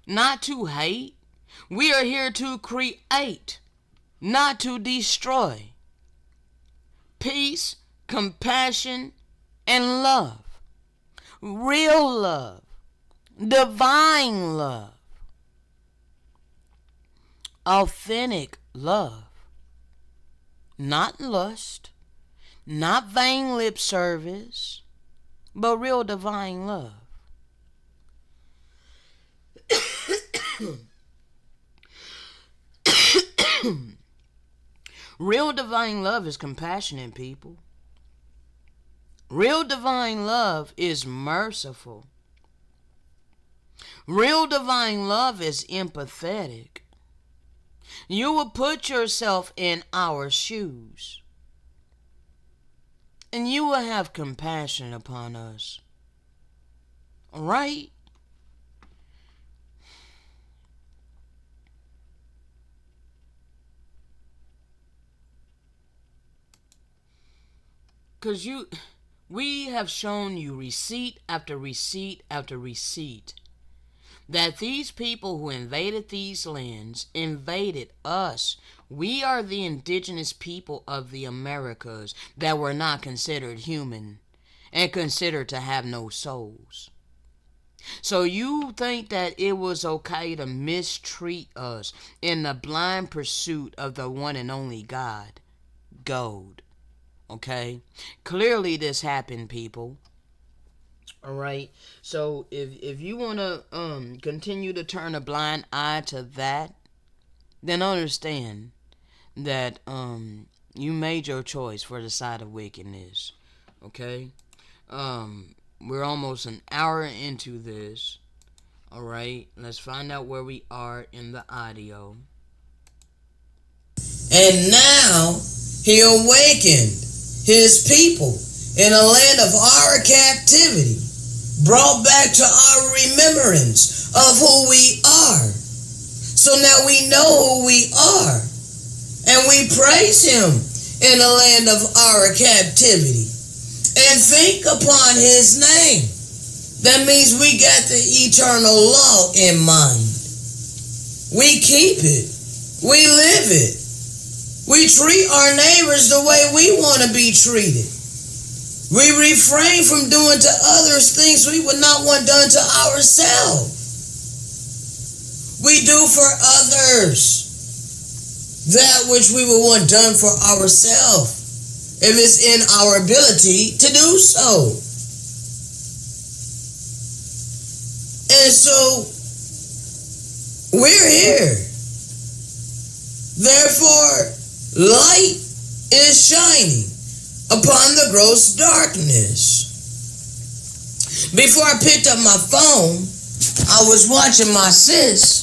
not to hate. We are here to create, not to destroy. Peace, compassion, and love. Real love. Divine love. Authentic love. Not lust, not vain lip service, but real divine love. Real divine love is compassionate, people. Real divine love is merciful. Real divine love is empathetic. You will put yourself in our shoes, and you will have compassion upon us. Alright? Because we have shown you receipt after receipt after receipt that these people who invaded these lands invaded us. We are the indigenous people of the Americas that were not considered human and considered to have no souls. So you think that it was okay to mistreat us in the blind pursuit of the one and only God, gold. Okay? Clearly this happened, people. Alright? So if you want to continue to turn a blind eye to that, then understand that you made your choice for the side of wickedness. Okay? We're almost an hour into this. Alright? Let's find out where we are in the audio. And now he awakened his people in a land of our captivity, brought back to our remembrance of who we are. So now we know who we are, and we praise him in the land of our captivity and think upon his name. That means we got the eternal law in mind. We keep it. We live it. We treat our neighbors the way we want to be treated. We refrain from doing to others things we would not want done to ourselves. We do for others that which we would want done for ourselves, if it's in our ability to do so. And so, we're here. Therefore, light is shining upon the gross darkness. Before I picked up my phone, I was watching my sis,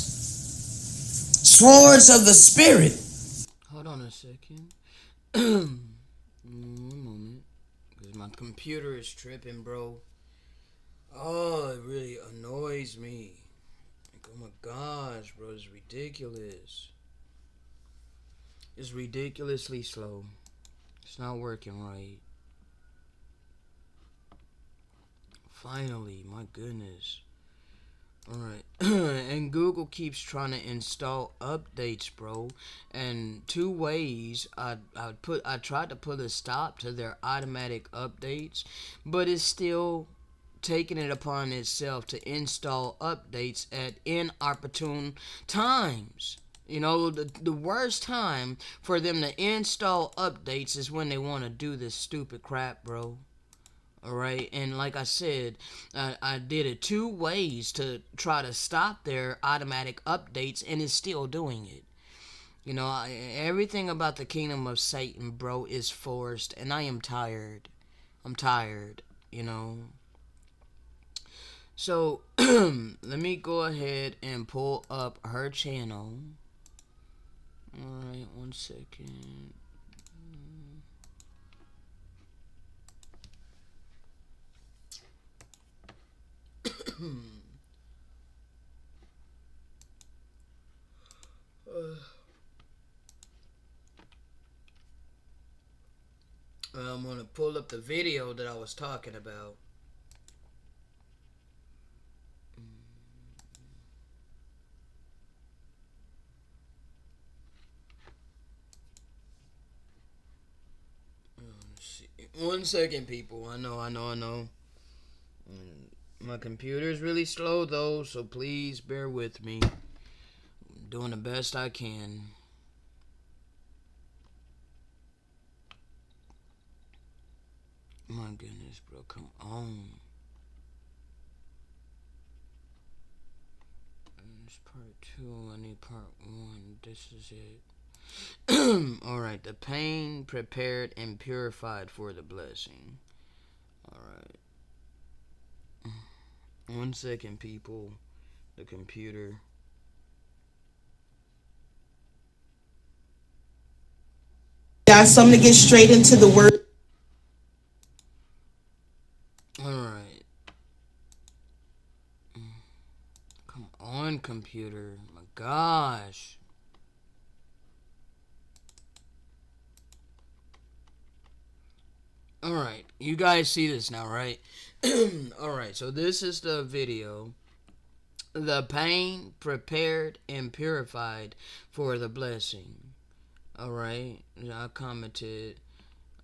Swords of the Spirit. Hold on a second. One moment. Because my computer is tripping, bro. Oh, it really annoys me. Like, oh my gosh, bro, it's ridiculous. It's ridiculously slow. It's not working right. Finally, my goodness. Alright. And Google keeps trying to install updates, bro. And two ways I tried to put a stop to their automatic updates, but it's still taking it upon itself to install updates at inopportune times. You know, the worst time for them to install updates is when they want to do this stupid crap, bro. Alright, and like I said, I did it two ways to try to stop their automatic updates, and it's still doing it. You know, everything about the kingdom of Satan, bro, is forced, and I am tired. I'm tired, you know. So, let me go ahead and pull up her channel. Alright, 1 second. I'm gonna pull up the video that I was talking about. Let's see. 1 second, people. I know. My computer's really slow though, so please bear with me. I'm doing the best I can. My goodness, bro, come on. This part 2, I need part 1. This is it. Alright, the pain prepared and purified for the blessing. Alright. 1 second, people. The computer. Guys, so I'm gonna get straight into the word. Alright. Come on, computer. My gosh. Alright, you guys see this now, right? Alright, so this is the video. The pain prepared and purified for the blessing. Alright, I commented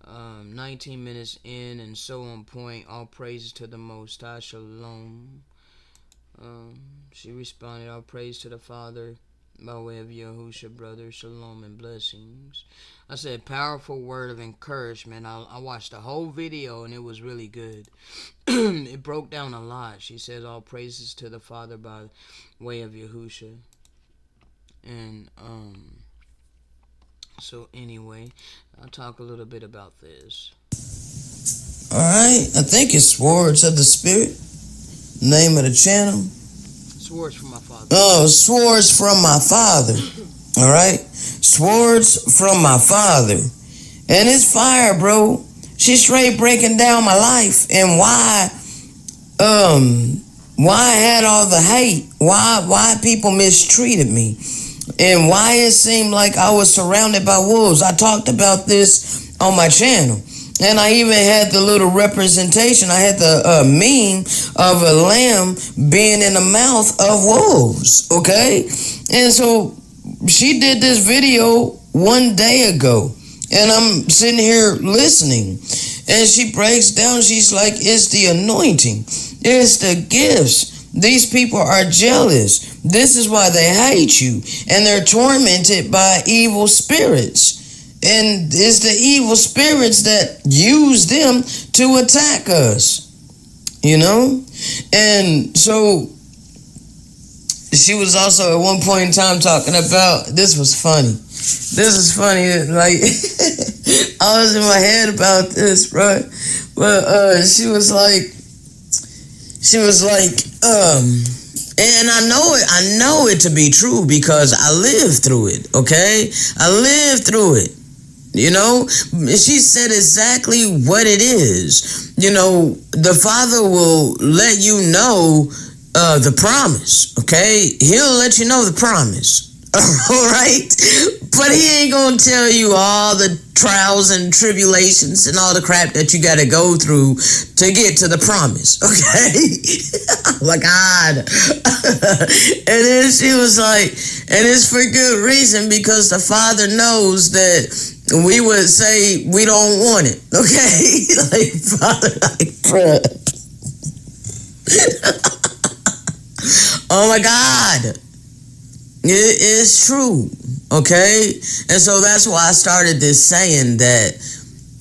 19 minutes in and so on point. All praises to the Most High. Shalom. She responded, all praise to the Father by way of Yahusha, brother. Shalom and blessings. I said, powerful word of encouragement. I watched the whole video and it was really good. It broke down a lot. She says, all praises to the Father by way of Yahusha. And so anyway, I'll talk a little bit about this. Alright, I think it's Swords of the Spirit. Name of the channel. Swords from my father. Oh, Swords from my father. Alright? Swords from my father. And it's fire, bro. She's straight breaking down my life and why I had all the hate. Why people mistreated me. And why it seemed like I was surrounded by wolves. I talked about this on my channel. And I even had the little representation. I had the meme of a lamb being in the mouth of wolves. Okay? And so she did this video 1 day ago. And I'm sitting here listening. And she breaks down. She's like, it's the anointing. It's the gifts. These people are jealous. This is why they hate you. And they're tormented by evil spirits. And it's the evil spirits that use them to attack us. You know? And so she was also at one point in time talking about, this was funny. Like, I was in my head about this, bro. But she was like, and I know it to be true because I lived through it, okay? I lived through it. You know, she said exactly what it is. You know, the Father will let you know the promise, okay? He'll let you know the promise, Alright? But he ain't gonna tell you all the trials and tribulations and all the crap that you gotta go through to get to the promise, okay? Oh my God. And then she was like, and it's for good reason, because the Father knows that we would say we don't want it, okay? Like, Father, like, bruh. Oh my God. It is true, okay? And so that's why I started this saying that,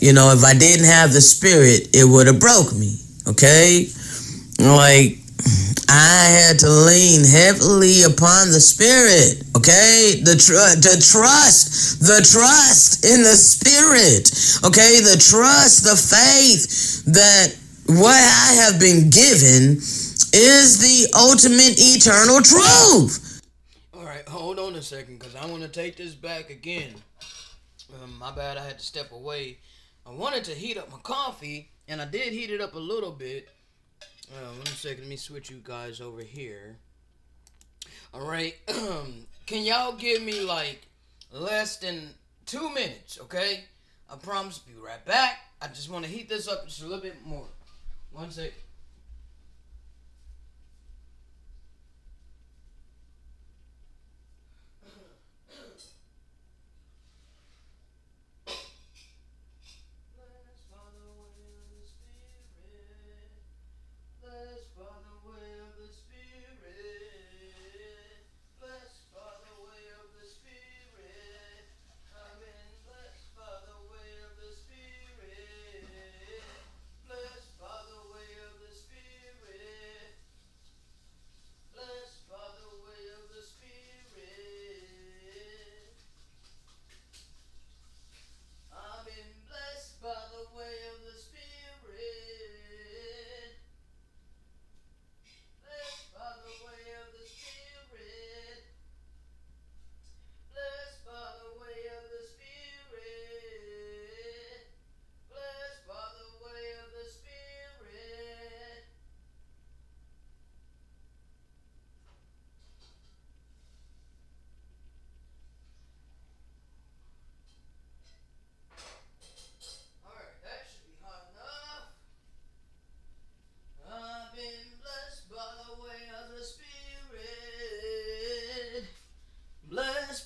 if I didn't have the Spirit, it would have broke me, okay? Like, I had to lean heavily upon the Spirit, okay? The trust in the Spirit, okay? The trust, the faith that what I have been given is the ultimate eternal truth. Hold on a second, because I want to take this back again. My bad, I had to step away. I wanted to heat up my coffee, and I did heat it up a little bit. One second, let me switch you guys over here. Alright, can y'all give me like less than 2 minutes, okay? I promise to be right back. I just want to heat this up just a little bit more. 1 second.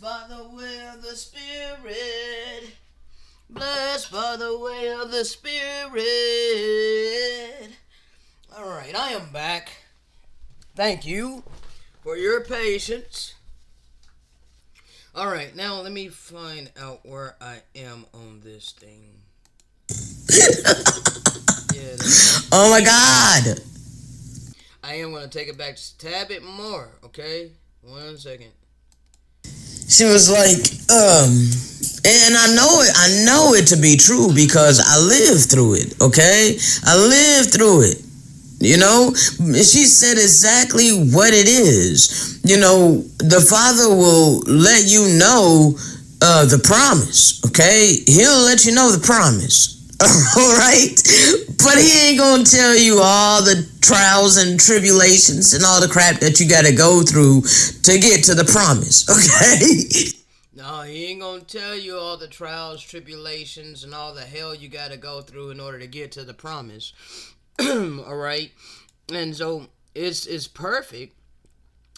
By the way of the Spirit, blessed by the way of the Spirit. Alright, I am back. Thank you for your patience. Alright, now let me find out where I am on this thing. Oh my God. I am going to take it back just a tad bit more, okay? 1 second. She was like, and I know it to be true because I lived through it, okay? I lived through it. She said exactly what it is. The Father will let you know the promise, okay? He'll let you know the promise. All right? But he ain't gonna tell you all the trials and tribulations and all the crap that you gotta go through to get to the promise, okay? No, he ain't gonna tell you all the trials, tribulations, and all the hell you gotta go through in order to get to the promise. Alright? And so, it's perfect.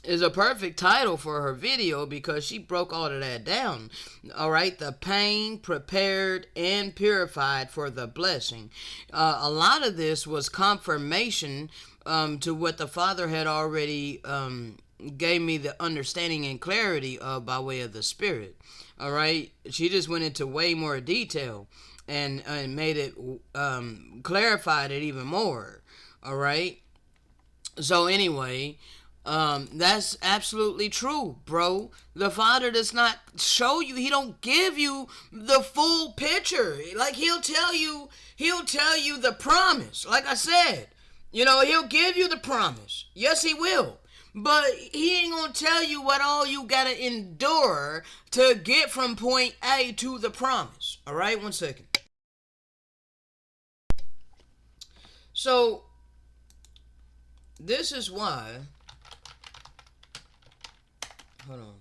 Is a perfect title for her video because she broke all of that down. Alright, the pain prepared and purified for the blessing. A lot of this was confirmation to what the Father had already gave me the understanding and clarity of by way of the Spirit. Alright, she just went into way more detail and made it clarified it even more. Alright, so anyway, that's absolutely true, bro. The Father does not show you, he don't give you the full picture. Like he'll tell you the promise. Like I said, he'll give you the promise. Yes, he will. But he ain't gonna tell you what all you gotta endure to get from point A to the promise. Alright, 1 second. So, this is why, hold on.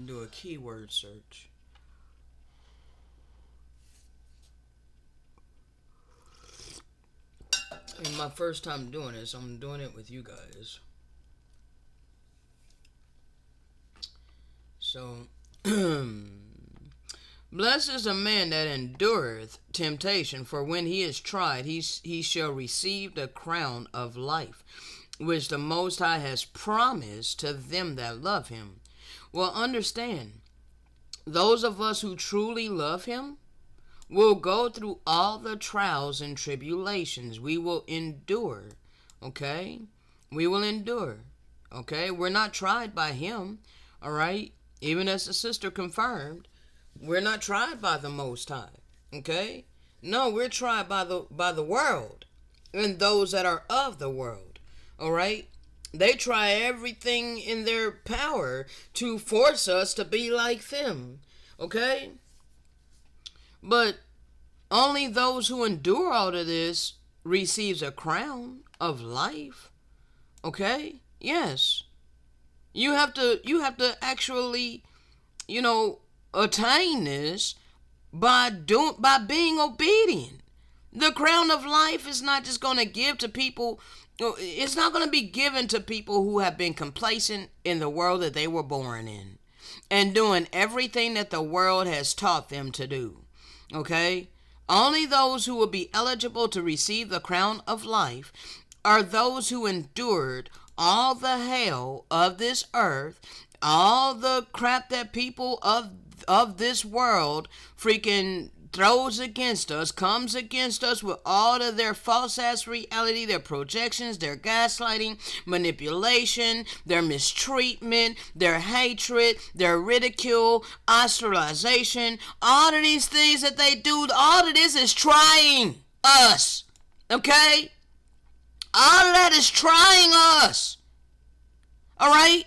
do a keyword search. It's my first time doing this. I'm doing it with you guys. So, blessed is a man that endureth temptation, for when he is tried, he shall receive the crown of life, which the Most High has promised to them that love him. Well, understand, those of us who truly love him will go through all the trials and tribulations. We will endure, okay? We will endure, okay? We're not tried by him, all right? Even as the sister confirmed, we're not tried by the Most High, okay? No, we're tried by the world and those that are of the world, all right? They try everything in their power to force us to be like them, okay? But only those who endure all of this receives a crown of life, okay? Yes. You have to actually, attain this by being obedient. The crown of life is not just going to give to people. It's not going to be given to people who have been complacent in the world that they were born in and doing everything that the world has taught them to do. Okay? Only those who will be eligible to receive the crown of life are those who endured all the hell of this earth, all the crap that people of this world freaking throws against us, comes against us with all of their false ass reality, their projections, their gaslighting, manipulation, their mistreatment, their hatred, their ridicule, ostracization, all of these things that they do. All of this is trying us, okay? All of that is trying us. All right?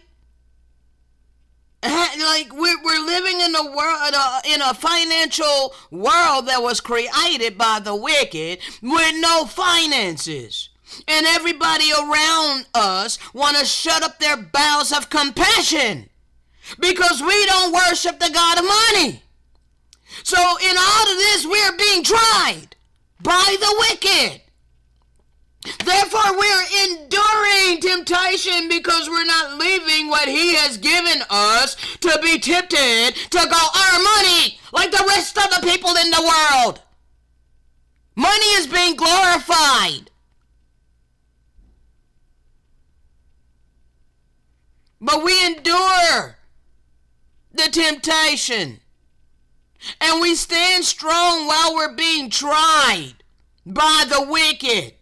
Like we're living in a world, in a financial world that was created by the wicked with no finances. And everybody around us want to shut up their bowels of compassion because we don't worship the God of money. So in all of this, we're being tried by the wicked. Therefore, we're enduring temptation because we're not leaving what he has given us to be tempted to go earn money like the rest of the people in the world. Money is being glorified. But we endure the temptation. And we stand strong while we're being tried by the wicked.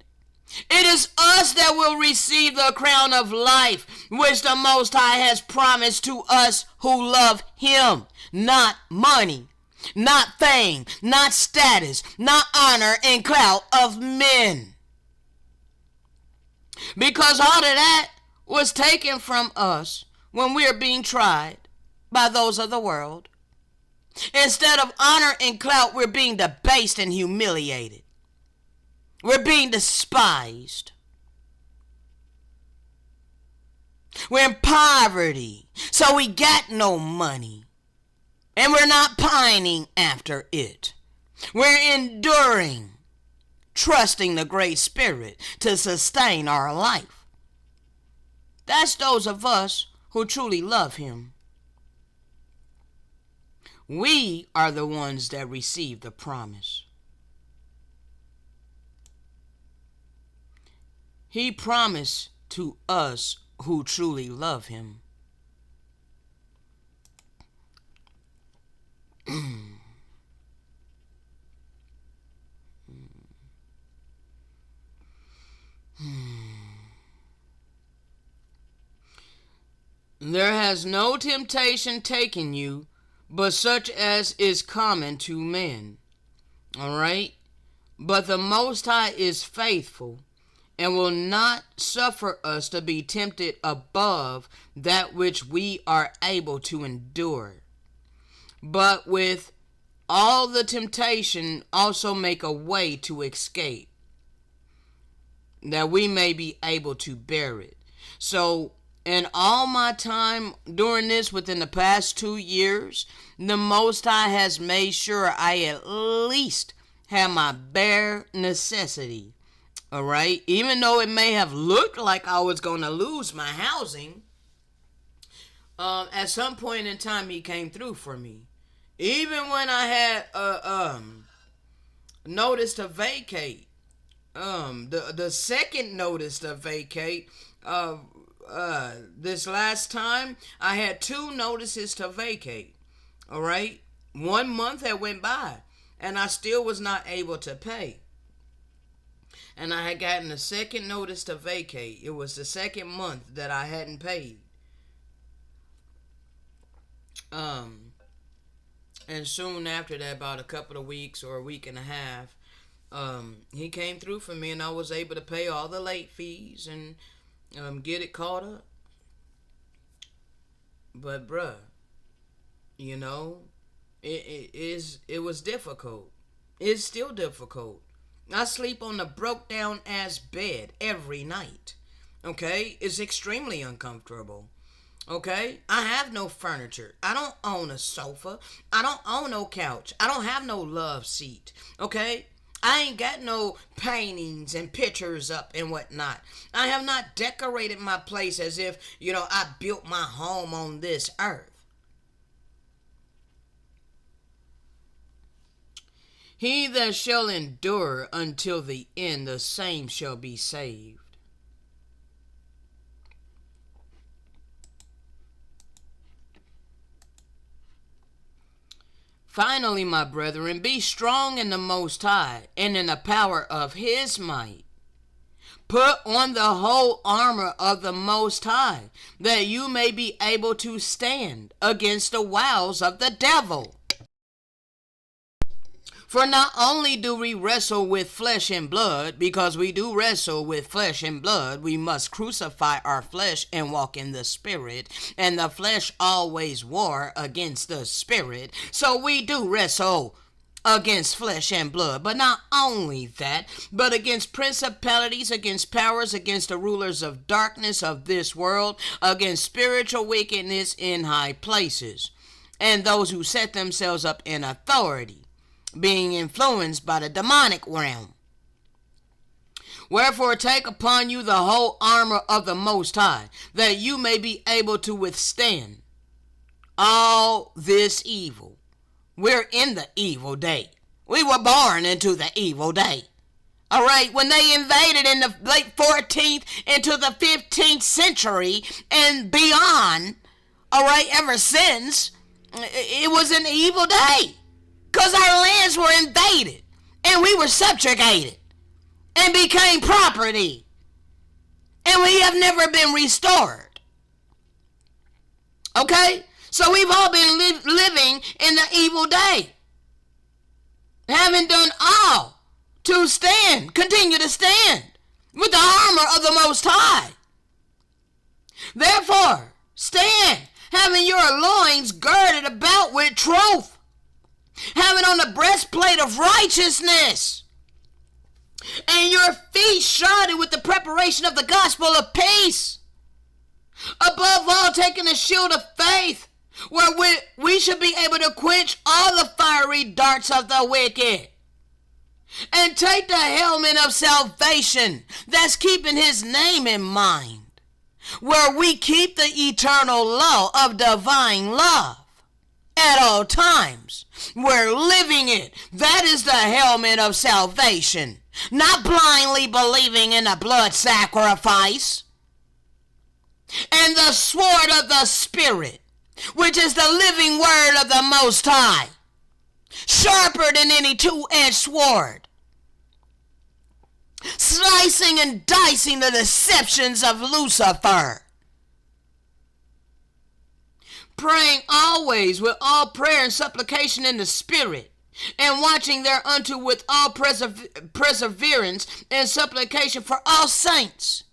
It is us that will receive the crown of life, which the Most High has promised to us who love him. Not money, not fame, not status, not honor and clout of men. Because all of that was taken from us when we are being tried by those of the world. Instead of honor and clout, we're being debased and humiliated. We're being despised. We're in poverty, so we got no money. And we're not pining after it. We're enduring, trusting the Great Spirit to sustain our life. That's those of us who truly love him. We are the ones that receive the promise. He promised to us who truly love him. There has no temptation taken you, but such as is common to men. All right? But the Most High is faithful, and will not suffer us to be tempted above that which we are able to endure. But with all the temptation also make a way to escape, that we may be able to bear it. So In all my time doing this within the past 2 years, the Most High has made sure I at least have my bare necessity. All right? Even though it may have looked like I was going to lose my housing, at some point in time he came through for me. Even when I had notice to vacate, the second notice to vacate, this last time I had 2 notices to vacate. All right, 1 month had went by and I still was not able to pay, and I had gotten a second notice to vacate. It was the second month that I hadn't paid. And soon after that, about a couple of weeks or a week and a half, he came through for me and I was able to pay all the late fees and get it caught up. But bruh, you know, it was difficult. It's still difficult. I sleep on the broke down ass bed every night. Okay? It's extremely uncomfortable. Okay? I have no furniture. I don't own a sofa. I don't own no couch. I don't have no love seat. Okay? I ain't got no paintings and pictures up and whatnot. I have not decorated my place as if, I built my home on this earth. He that shall endure until the end, the same shall be saved. Finally, my brethren, be strong in the Most High and in the power of his might. Put on the whole armor of the Most High, that you may be able to stand against the wiles of the devil. For not only do we wrestle with flesh and blood, because we do wrestle with flesh and blood, we must crucify our flesh and walk in the Spirit, and the flesh always war against the Spirit. So we do wrestle against flesh and blood, but not only that, but against principalities, against powers, against the rulers of darkness of this world, against spiritual wickedness in high places, and those who set themselves up in authority, being influenced by the demonic realm. Wherefore take upon you the whole armor of the Most High, that you may be able to withstand all this evil. We're in the evil day. We were born into the evil day. All right, when they invaded in the late 14th into the 15th century and beyond, all right, ever since, it was an evil day. Because our lands were invaded and we were subjugated and became property. And we have never been restored. Okay? So we've all been living in the evil day. Having done all to stand, continue to stand with the armor of the Most High. Therefore, stand, having your loins girded about with truth, having on the breastplate of righteousness, and your feet shodded with the preparation of the gospel of peace. Above all, taking the shield of faith, where we should be able to quench all the fiery darts of the wicked. And take the helmet of salvation, that's keeping his name in mind, where we keep the eternal law of divine love. At all times, we're living it. That is the helmet of salvation. Not blindly believing in a blood sacrifice. And the sword of the Spirit, which is the living word of the Most High, sharper than any two-edged sword, slicing and dicing the deceptions of Lucifer. Praying always with all prayer and supplication in the Spirit, and watching thereunto with all perseverance and supplication for all saints.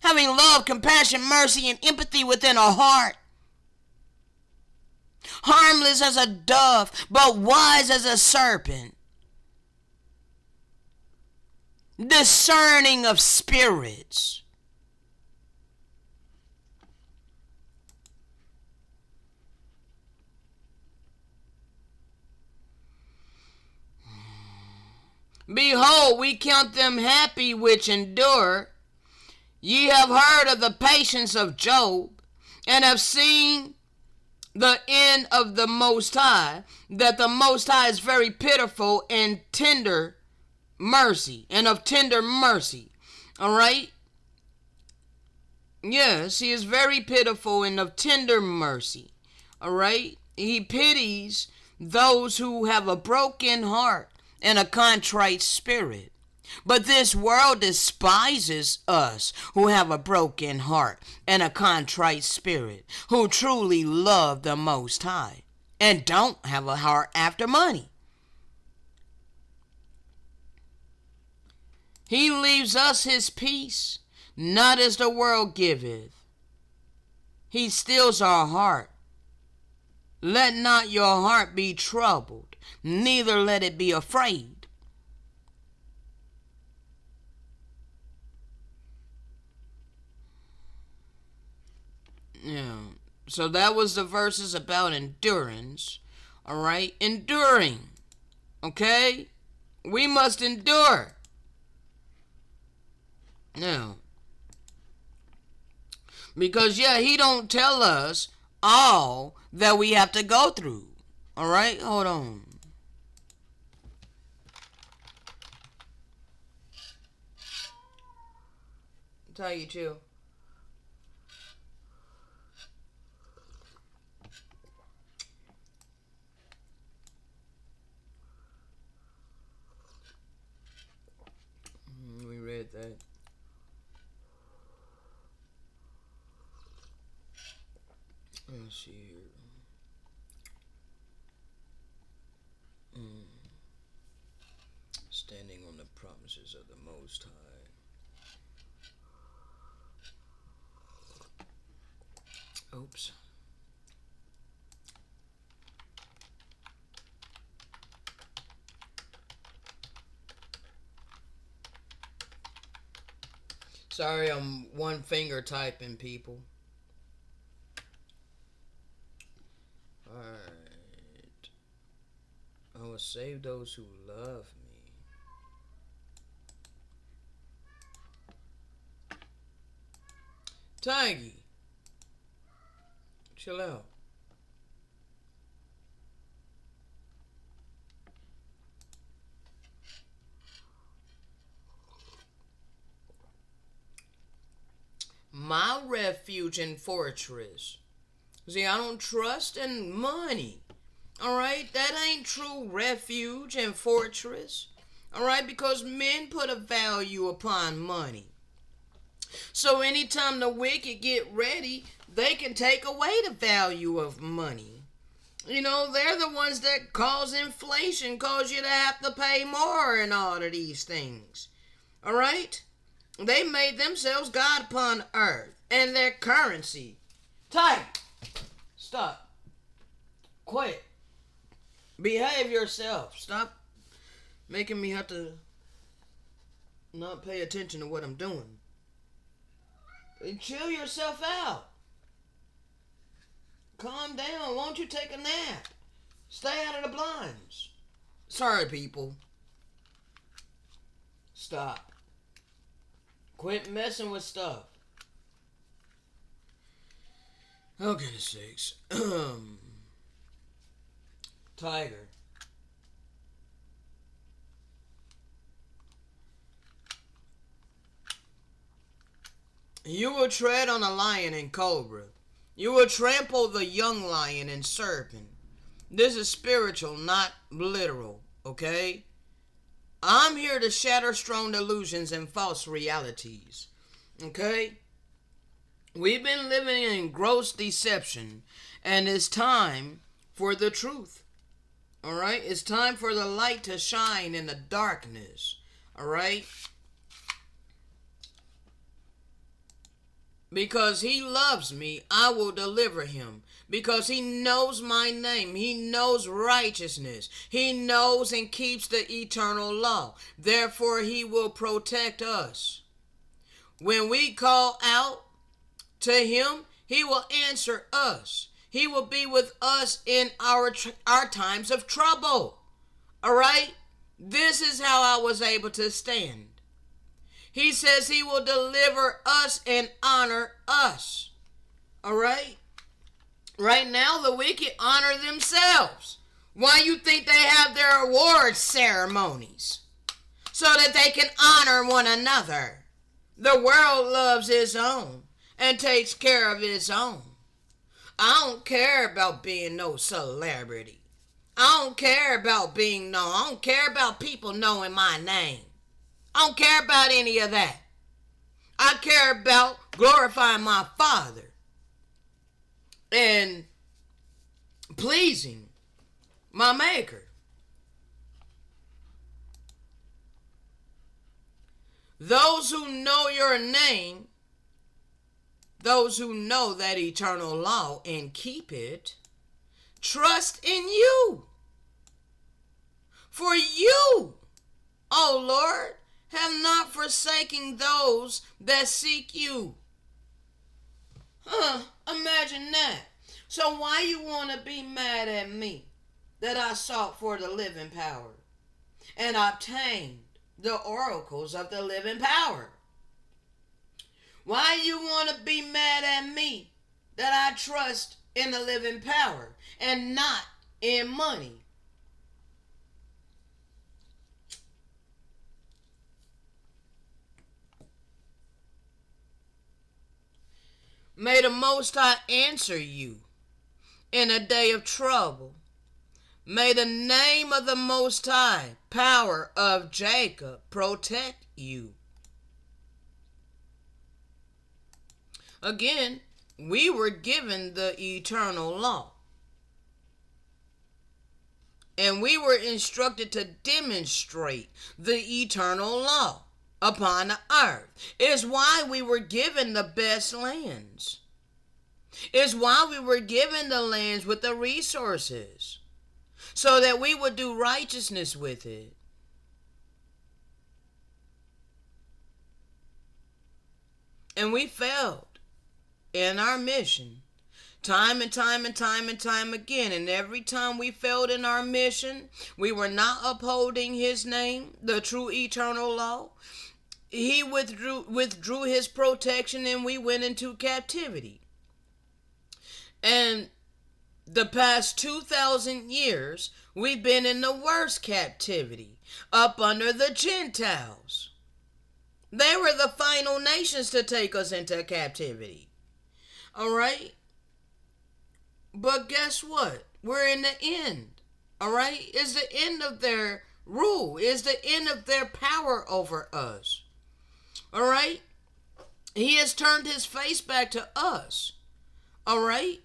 Having love, compassion, mercy, and empathy within our heart. Harmless as a dove, but wise as a serpent. Discerning of spirits. Behold, we count them happy which endure. Ye have heard of the patience of Job, and have seen the end of the Most High, that the Most High is very pitiful and tender mercy, and of tender mercy. All right? Yes, he is very pitiful and of tender mercy. All right? He pities those who have a broken heart and a contrite spirit. But this world despises us who have a broken heart and a contrite spirit, who truly love the Most High and don't have a heart after money. He leaves us his peace, not as the world giveth. He steals our heart. Let not your heart be troubled, neither let it be afraid. Yeah. So that was the verses about endurance. All right? Enduring. Okay? We must endure. Now, because he don't tell us all that we have to go through. All right? Hold on. Tell you too. We read that. Let's see here. Standing on the promises of the Most High. Oops. Sorry, I'm one finger typing, people. Alright. I will save those who love me. Tiggy. Chill out. My refuge and fortress. See, I don't trust in money. Alright? That ain't true refuge and fortress. Alright? Because men put a value upon money. So anytime the wicked get ready, they can take away the value of money. You know, they're the ones that cause inflation, cause you to have to pay more and all of these things. Alright? They made themselves God upon earth and their currency. Type. Stop. Quit. Behave yourself. Stop making me have to not pay attention to what I'm doing. And chill yourself out. Calm down. Won't you take a nap? Stay out of the blinds. Sorry, people. Stop. Quit messing with stuff. Oh, goodness sakes. Tiger. You will tread on a lion and cobra. You will trample the young lion and serpent. This is spiritual, not literal, okay? I'm here to shatter strong delusions and false realities, okay? We've been living in gross deception, and it's time for the truth, all right? It's time for the light to shine in the darkness, all right? Because he loves me, I will deliver him. Because he knows my name. He knows righteousness. He knows and keeps the eternal law. Therefore, he will protect us. When we call out to him, he will answer us. He will be with us in our times of trouble. All right? This is how I was able to stand. He says he will deliver us and honor us. All right? Right now, the wicked honor themselves. Why you think they have their award ceremonies? So that they can honor one another. The world loves its own and takes care of its own. I don't care about being no celebrity. I don't care about being known. I don't care about people knowing my name. I don't care about any of that. I care about glorifying my Father and pleasing my Maker. Those who know your name, those who know that eternal law and keep it, trust in you. For you, O Lord, have not forsaken those that seek you. Imagine that. So why you want to be mad at me that I sought for the living power and obtained the oracles of the living power? Why you want to be mad at me that I trust in the living power and not in money? May the Most High answer you in a day of trouble. May the name of the Most High, power of Jacob, protect you. Again, we were given the eternal law. And we were instructed to demonstrate the eternal law upon the earth. It's why we were given the best lands. It's why we were given the lands with the resources, so that we would do righteousness with it. And we failed in our mission time and time and time and time again. And every time we failed in our mission, we were not upholding his name, the true eternal law. He withdrew his protection, and we went into captivity. And the past 2,000 years, we've been in the worst captivity, up under the Gentiles. They were the final nations to take us into captivity. All right? But guess what? We're in the end. All right? It's the end of their rule. It's the end of their power over us. All right? He has turned his face back to us. All right?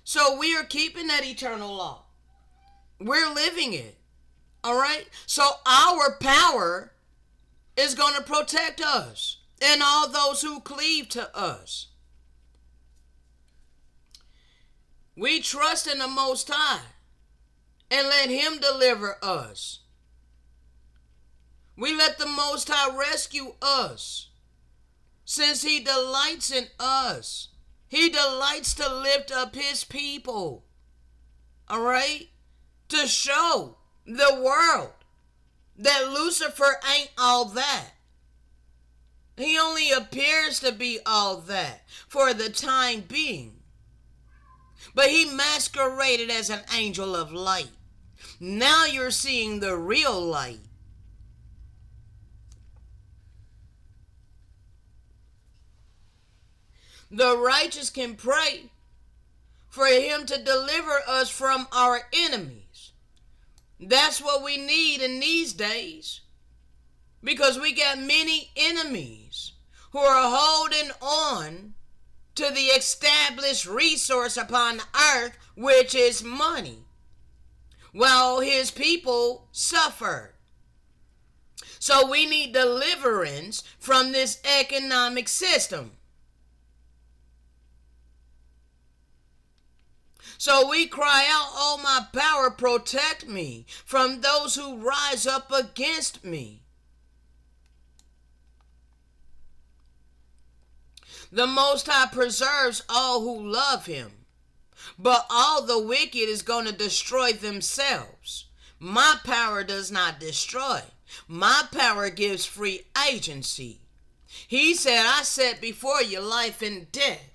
So we are keeping that eternal law. We're living it. All right? So our power is going to protect us and all those who cleave to us. We trust in the Most High and let him deliver us. We let the Most High rescue us, since he delights in us. He delights to lift up his people. All right? To show the world that Lucifer ain't all that. He only appears to be all that for the time being. But he masqueraded as an angel of light. Now you're seeing the real light. The righteous can pray for him to deliver us from our enemies. That's what we need in these days, because we got many enemies who are holding on to the established resource upon the earth, which is money, while his people suffer. So we need deliverance from this economic system. So we cry out, "Oh, my power, protect me from those who rise up against me." The Most High preserves all who love him, but all the wicked is going to destroy themselves My power does not destroy. My power gives free agency. He said, I set before you life and death.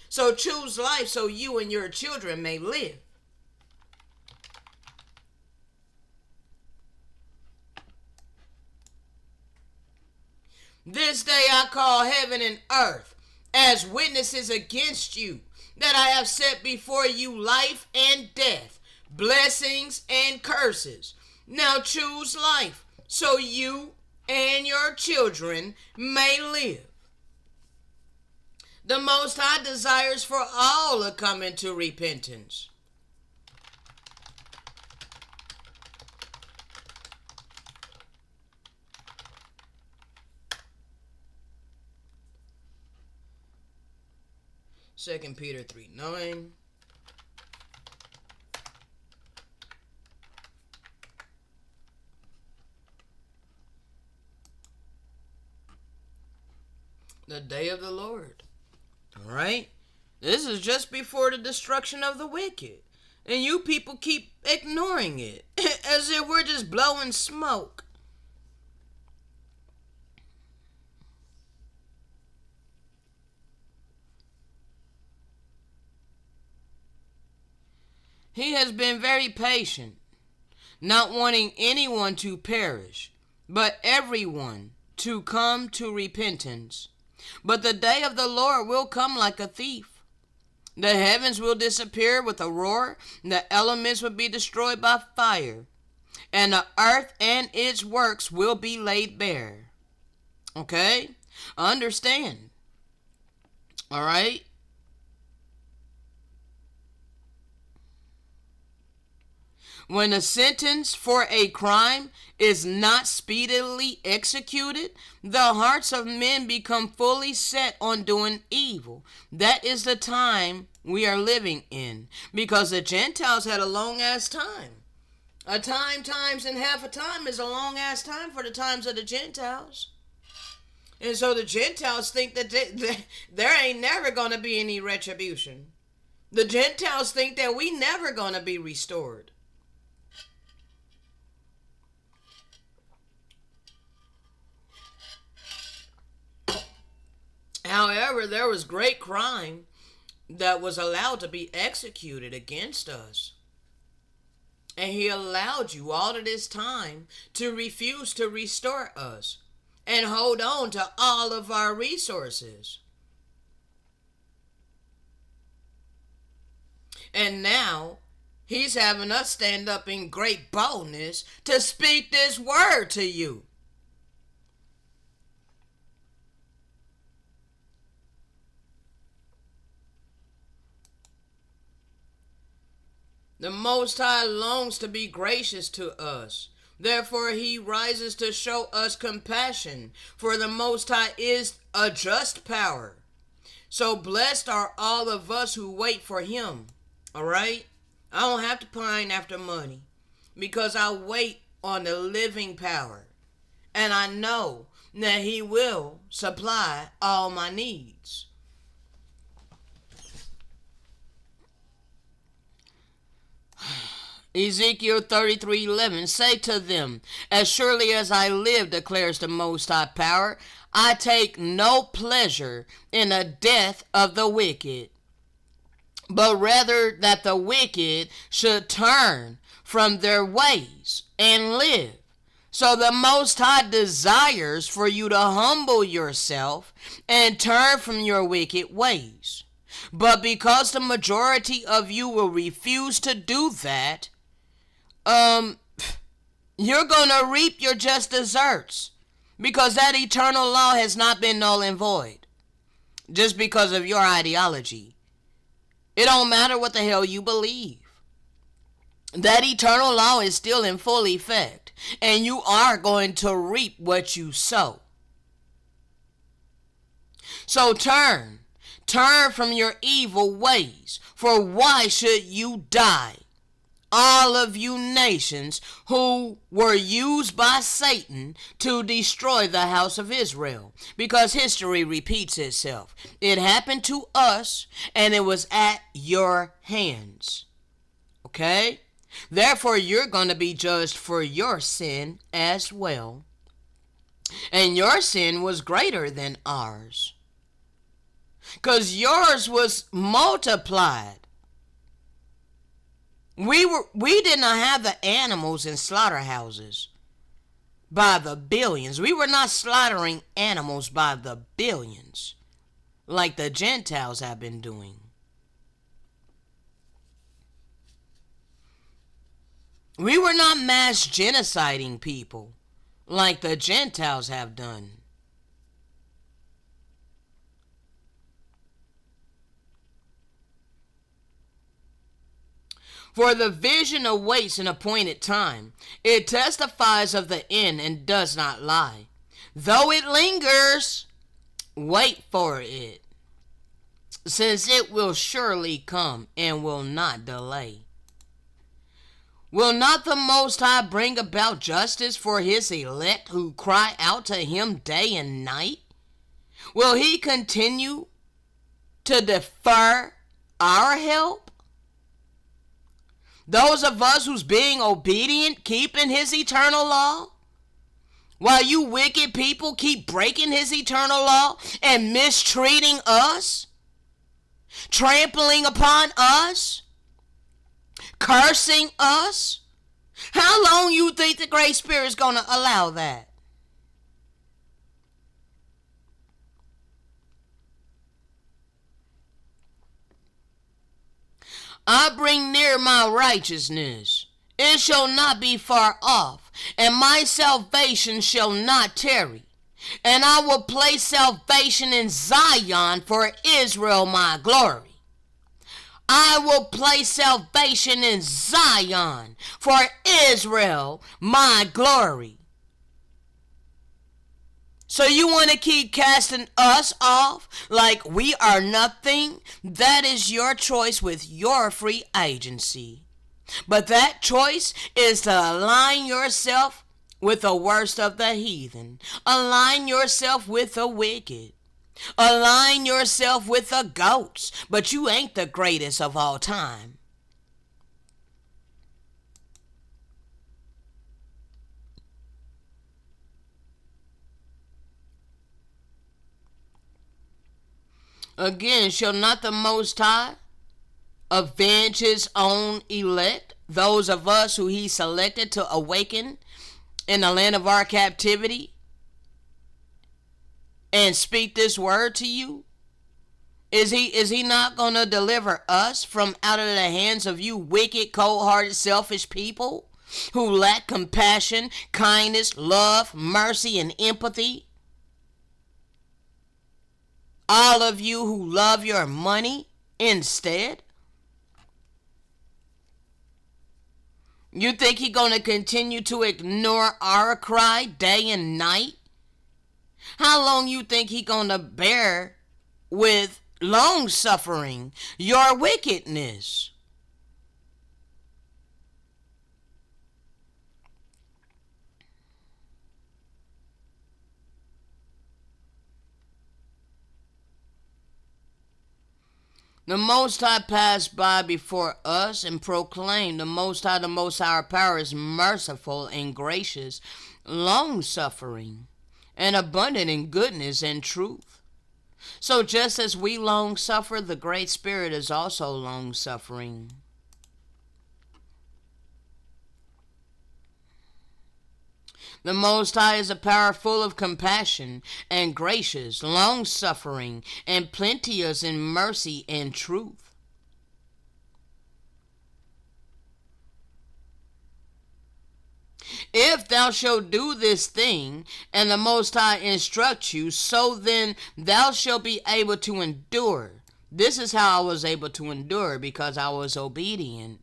So choose life so you and your children may live. This day I call heaven and earth as witnesses against you, that I have set before you life and death, blessings and curses. Now choose life so you and your children may live. The Most High desires for all to come into repentance. Second Peter 3:9. The day of the Lord. All right? This is just before the destruction of the wicked. And you people keep ignoring it as if we're just blowing smoke. He has been very patient, not wanting anyone to perish, but everyone to come to repentance. But the day of the Lord will come like a thief. The heavens will disappear with a roar, the elements will be destroyed by fire, and the earth and its works will be laid bare. Okay? Understand. All right? When a sentence for a crime is not speedily executed, the hearts of men become fully set on doing evil. That is the time we are living in, because the Gentiles had a long-ass time. A time times and half a time is a long-ass time for the times of the Gentiles. And so the Gentiles think that there ain't never going to be any retribution. The Gentiles think that we never going to be restored. However, there was great crime that was allowed to be executed against us. And he allowed you all of this time to refuse to restore us and hold on to all of our resources. And now he's having us stand up in great boldness to speak this word to you. The Most High longs to be gracious to us. Therefore, he rises to show us compassion, for the Most High is a just power. So blessed are all of us who wait for him. All right? I don't have to pine after money, because I wait on the living power. And I know that he will supply all my needs. Ezekiel 33:11, say to them, as surely as I live, declares the Most High Power, I take no pleasure in the death of the wicked, but rather that the wicked should turn from their ways and live. So the Most High desires for you to humble yourself and turn from your wicked ways. But because the majority of you will refuse to do that, you're going to reap your just deserts, because that eternal law has not been null and void just because of your ideology. It don't matter what the hell you believe. That eternal law is still in full effect, and you are going to reap what you sow. So turn from your evil ways, for why should you die? All of you nations who were used by Satan to destroy the house of Israel. Because history repeats itself. It happened to us, and it was at your hands. Okay? Therefore, you're going to be judged for your sin as well. And your sin was greater than ours, because yours was multiplied. We did not have the animals in slaughterhouses by the billions. We were not slaughtering animals by the billions like the Gentiles have been doing. We were not mass genociding people like the Gentiles have done. For the vision awaits an appointed time. It testifies of the end and does not lie. Though it lingers, wait for it, since it will surely come and will not delay. Will not the Most High bring about justice for his elect who cry out to him day and night? Will he continue to defer our help? Those of us who's being obedient, keeping his eternal law, while you wicked people keep breaking his eternal law and mistreating us, trampling upon us, cursing us. How long you think the Great Spirit is going to allow that? I bring near my righteousness. It shall not be far off, and my salvation shall not tarry. And I will place salvation in Zion for Israel my glory. I will place salvation in Zion for Israel my glory. So you want to keep casting us off like we are nothing? That is your choice with your free agency. But that choice is to align yourself with the worst of the heathen. Align yourself with the wicked. Align yourself with the goats. But you ain't the greatest of all time. Again, shall not the Most High avenge his own elect, those of us who he selected to awaken in the land of our captivity, and speak this word to you? Is he not going to deliver us from out of the hands of you wicked, cold-hearted, selfish people who lack compassion, kindness, love, mercy, and empathy? All of you who love your money instead? You think he's going to continue to ignore our cry day and night? How long you think he's going to bear with long suffering your wickedness? The Most High passed by before us and proclaimed, the Most High, our power is merciful and gracious, long-suffering, and abundant in goodness and truth. So just as we long-suffer, the Great Spirit is also long-suffering. The Most High is a power full of compassion and gracious, long-suffering, and plenteous in mercy and truth. If thou shalt do this thing, and the Most High instruct you, so then thou shalt be able to endure. This is how I was able to endure, because I was obedient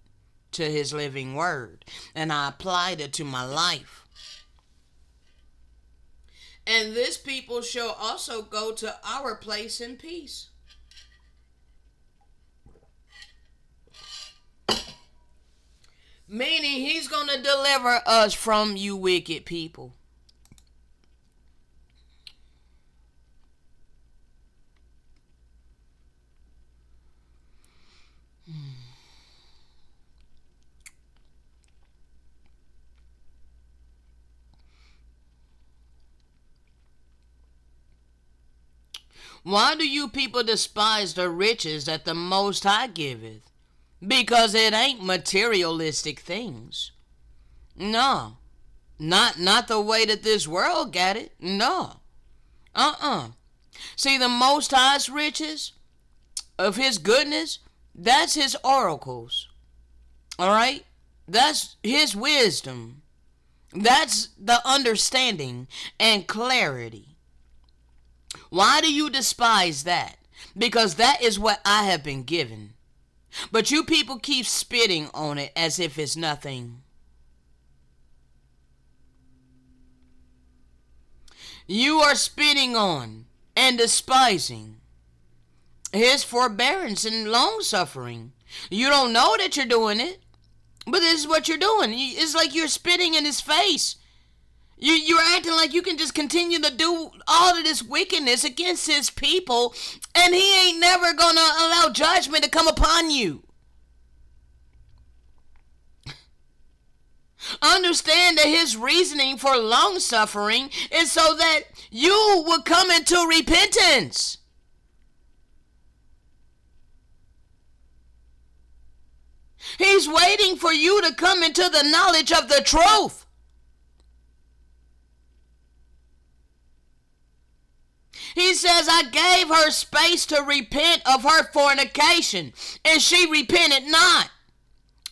to his living word, and I applied it to my life. And this people shall also go to our place in peace. Meaning he's going to deliver us from you wicked people. Why do you people despise the riches that the Most High giveth? Because it ain't materialistic things. No. Not the way that this world got it. No. See, the Most High's riches of his goodness, that's his oracles. Alright? That's his wisdom. That's the understanding and clarity. Why do you despise that? Because that is what I have been given. But you people keep spitting on it as if it's nothing. You are spitting on and despising his forbearance and long suffering. You don't know that you're doing it, but this is what you're doing. It's like you're spitting in his face. You're acting like you can just continue to do all of this wickedness against his people, and he ain't never gonna allow judgment to come upon you. Understand that his reasoning for long suffering is so that you will come into repentance. He's waiting for you to come into the knowledge of the truth. He says, I gave her space to repent of her fornication, and she repented not.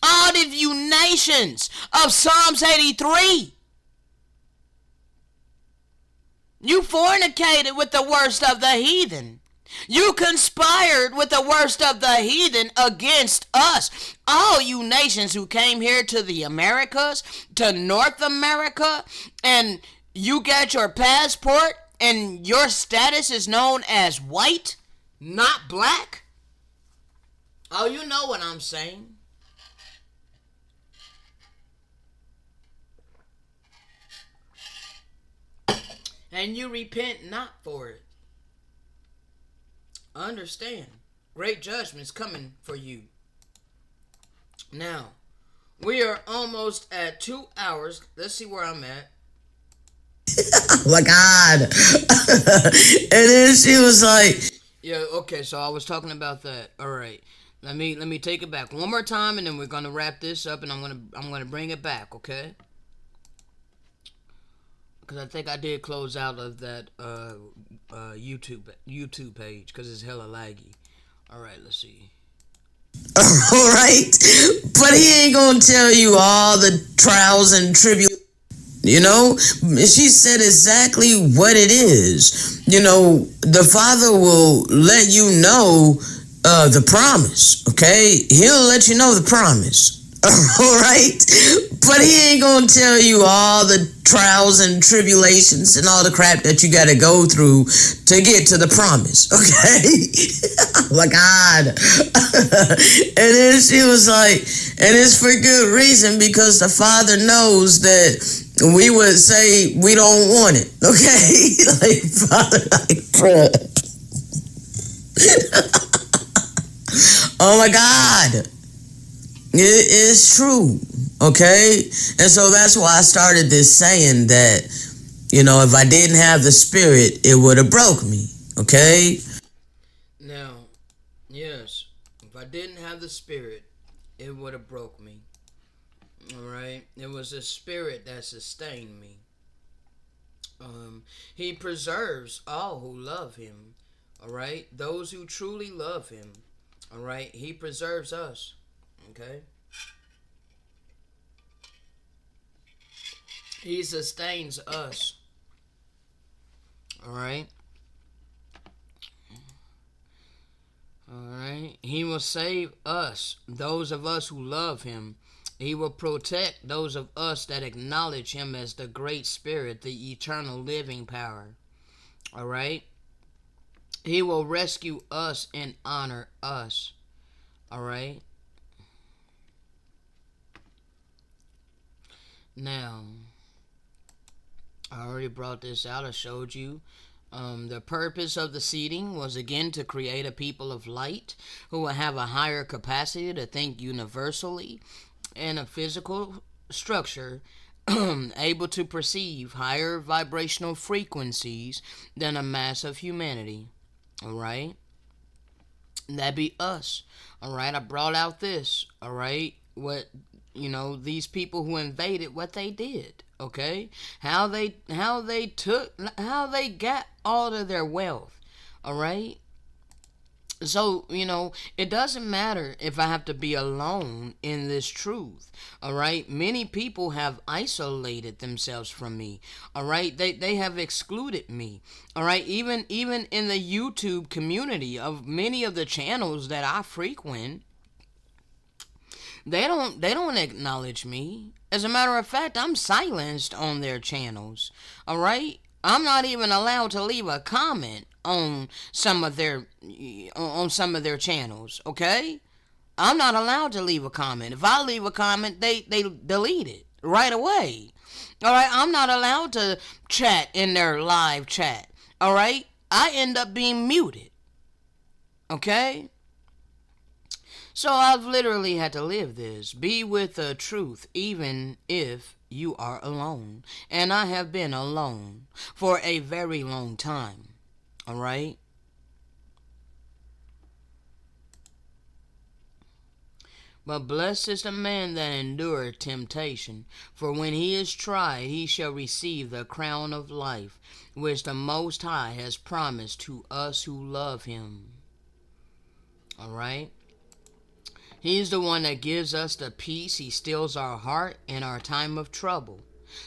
All of you nations of Psalms 83. You fornicated with the worst of the heathen. You conspired with the worst of the heathen against us. All you nations who came here to the Americas, to North America, and you got your passport and your status is known as white, not black. Oh, you know what I'm saying. And you repent not for it. Understand, great judgment's coming for you. Now, we are almost at 2 hours. Let's see where I'm at. Oh my God. And then she was like, Yeah, okay, so I was talking about that. All right. Let me take it back one more time, and then we're gonna wrap this up, and I'm gonna bring it back, okay? Because I think I did close out of that YouTube page because it's hella laggy. All right, let's see. all right, but he ain't gonna tell you all the trials and tribulations. You know, she said exactly what it is. You know, the Father will let you know the promise, okay? He'll let you know the promise. All right, but he ain't gonna tell you all the trials and tribulations and all the crap that you gotta go through to get to the promise, okay? Oh my God. And then she was like, and it's for good reason, because the Father knows that we would say we don't want it, okay? Like, Father, like, bruh. Oh my God. It is true, okay? And so that's why I started this saying that, you know, if I didn't have the Spirit, it would have broke me, okay? Now, yes, if I didn't have the Spirit, it would have broke me. All right? It was the Spirit that sustained me. He preserves all who love him, all right? Those who truly love him, all right? He preserves us. Okay? He sustains us. Alright? Alright? He will save us, those of us who love him. He will protect those of us that acknowledge him as the great spirit, the eternal living power. Alright? He will rescue us and honor us. Alright? Now, I already brought this out. I showed you. The purpose of the seeding was again to create a people of light who will have a higher capacity to think universally and a physical structure able to perceive higher vibrational frequencies than a mass of humanity. All right. That be us. All right. I brought out this. All right. What, these people who invaded, what they did. Okay. How they got all of their wealth. All right. So, it doesn't matter if I have to be alone in this truth. All right. Many people have isolated themselves from me. All right. They have excluded me. All right. Even in the YouTube community of many of the channels that I frequent, they don't acknowledge me. As a matter of fact, I'm silenced on their channels. All right? I'm not even allowed to leave a comment on some of their channels, okay? I'm not allowed to leave a comment. If I leave a comment, they delete it right away. All right? I'm not allowed to chat in their live chat. All right? I end up being muted. Okay? So I've literally had to live this. Be with the truth even if you are alone. And I have been alone for a very long time. Alright? But blessed is the man that endureth temptation, for when he is tried, he shall receive the crown of life, which the Most High has promised to us who love him. Alright? He's the one that gives us the peace. He stills our heart in our time of trouble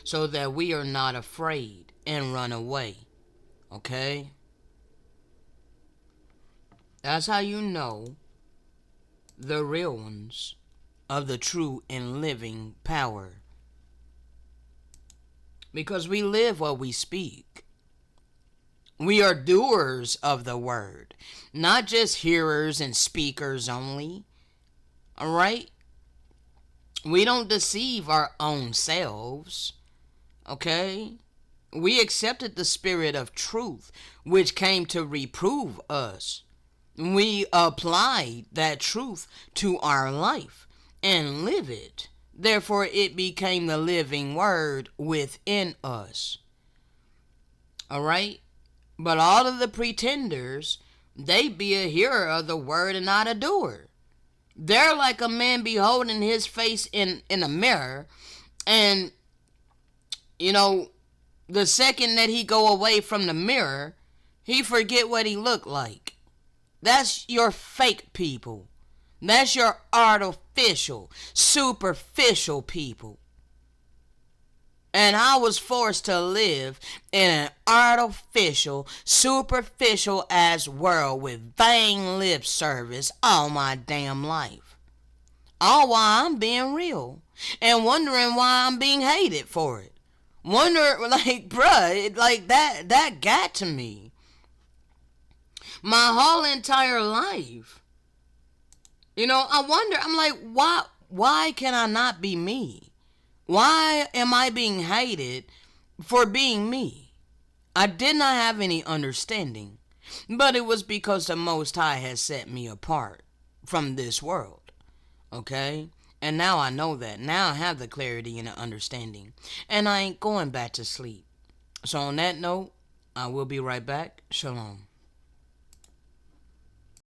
so that we are not afraid and run away. Okay? That's how you know the real ones of the true and living power. Because we live what we speak. We are doers of the word, not just hearers and speakers only. All right? We don't deceive our own selves. Okay? We accepted the spirit of truth, which came to reprove us. We applied that truth to our life and live it. Therefore, it became the living word within us. All right? But all of the pretenders, they be a hearer of the word and not a doer. They're like a man beholding his face in a mirror, and the second that he go away from the mirror, he forget what he looked like. That's your fake people. That's your artificial, superficial people. And I was forced to live in an artificial, superficial ass world with vain lip service all my damn life. All while I'm being real. And wondering why I'm being hated for it. That got to me. My whole entire life. I wonder, I'm like, why can I not be me? Why am I being hated for being me? I did not have any understanding, but it was because the Most High has set me apart from this world, okay? And now I know that. Now I have the clarity and the understanding, and I ain't going back to sleep. So on that note, I will be right back. Shalom.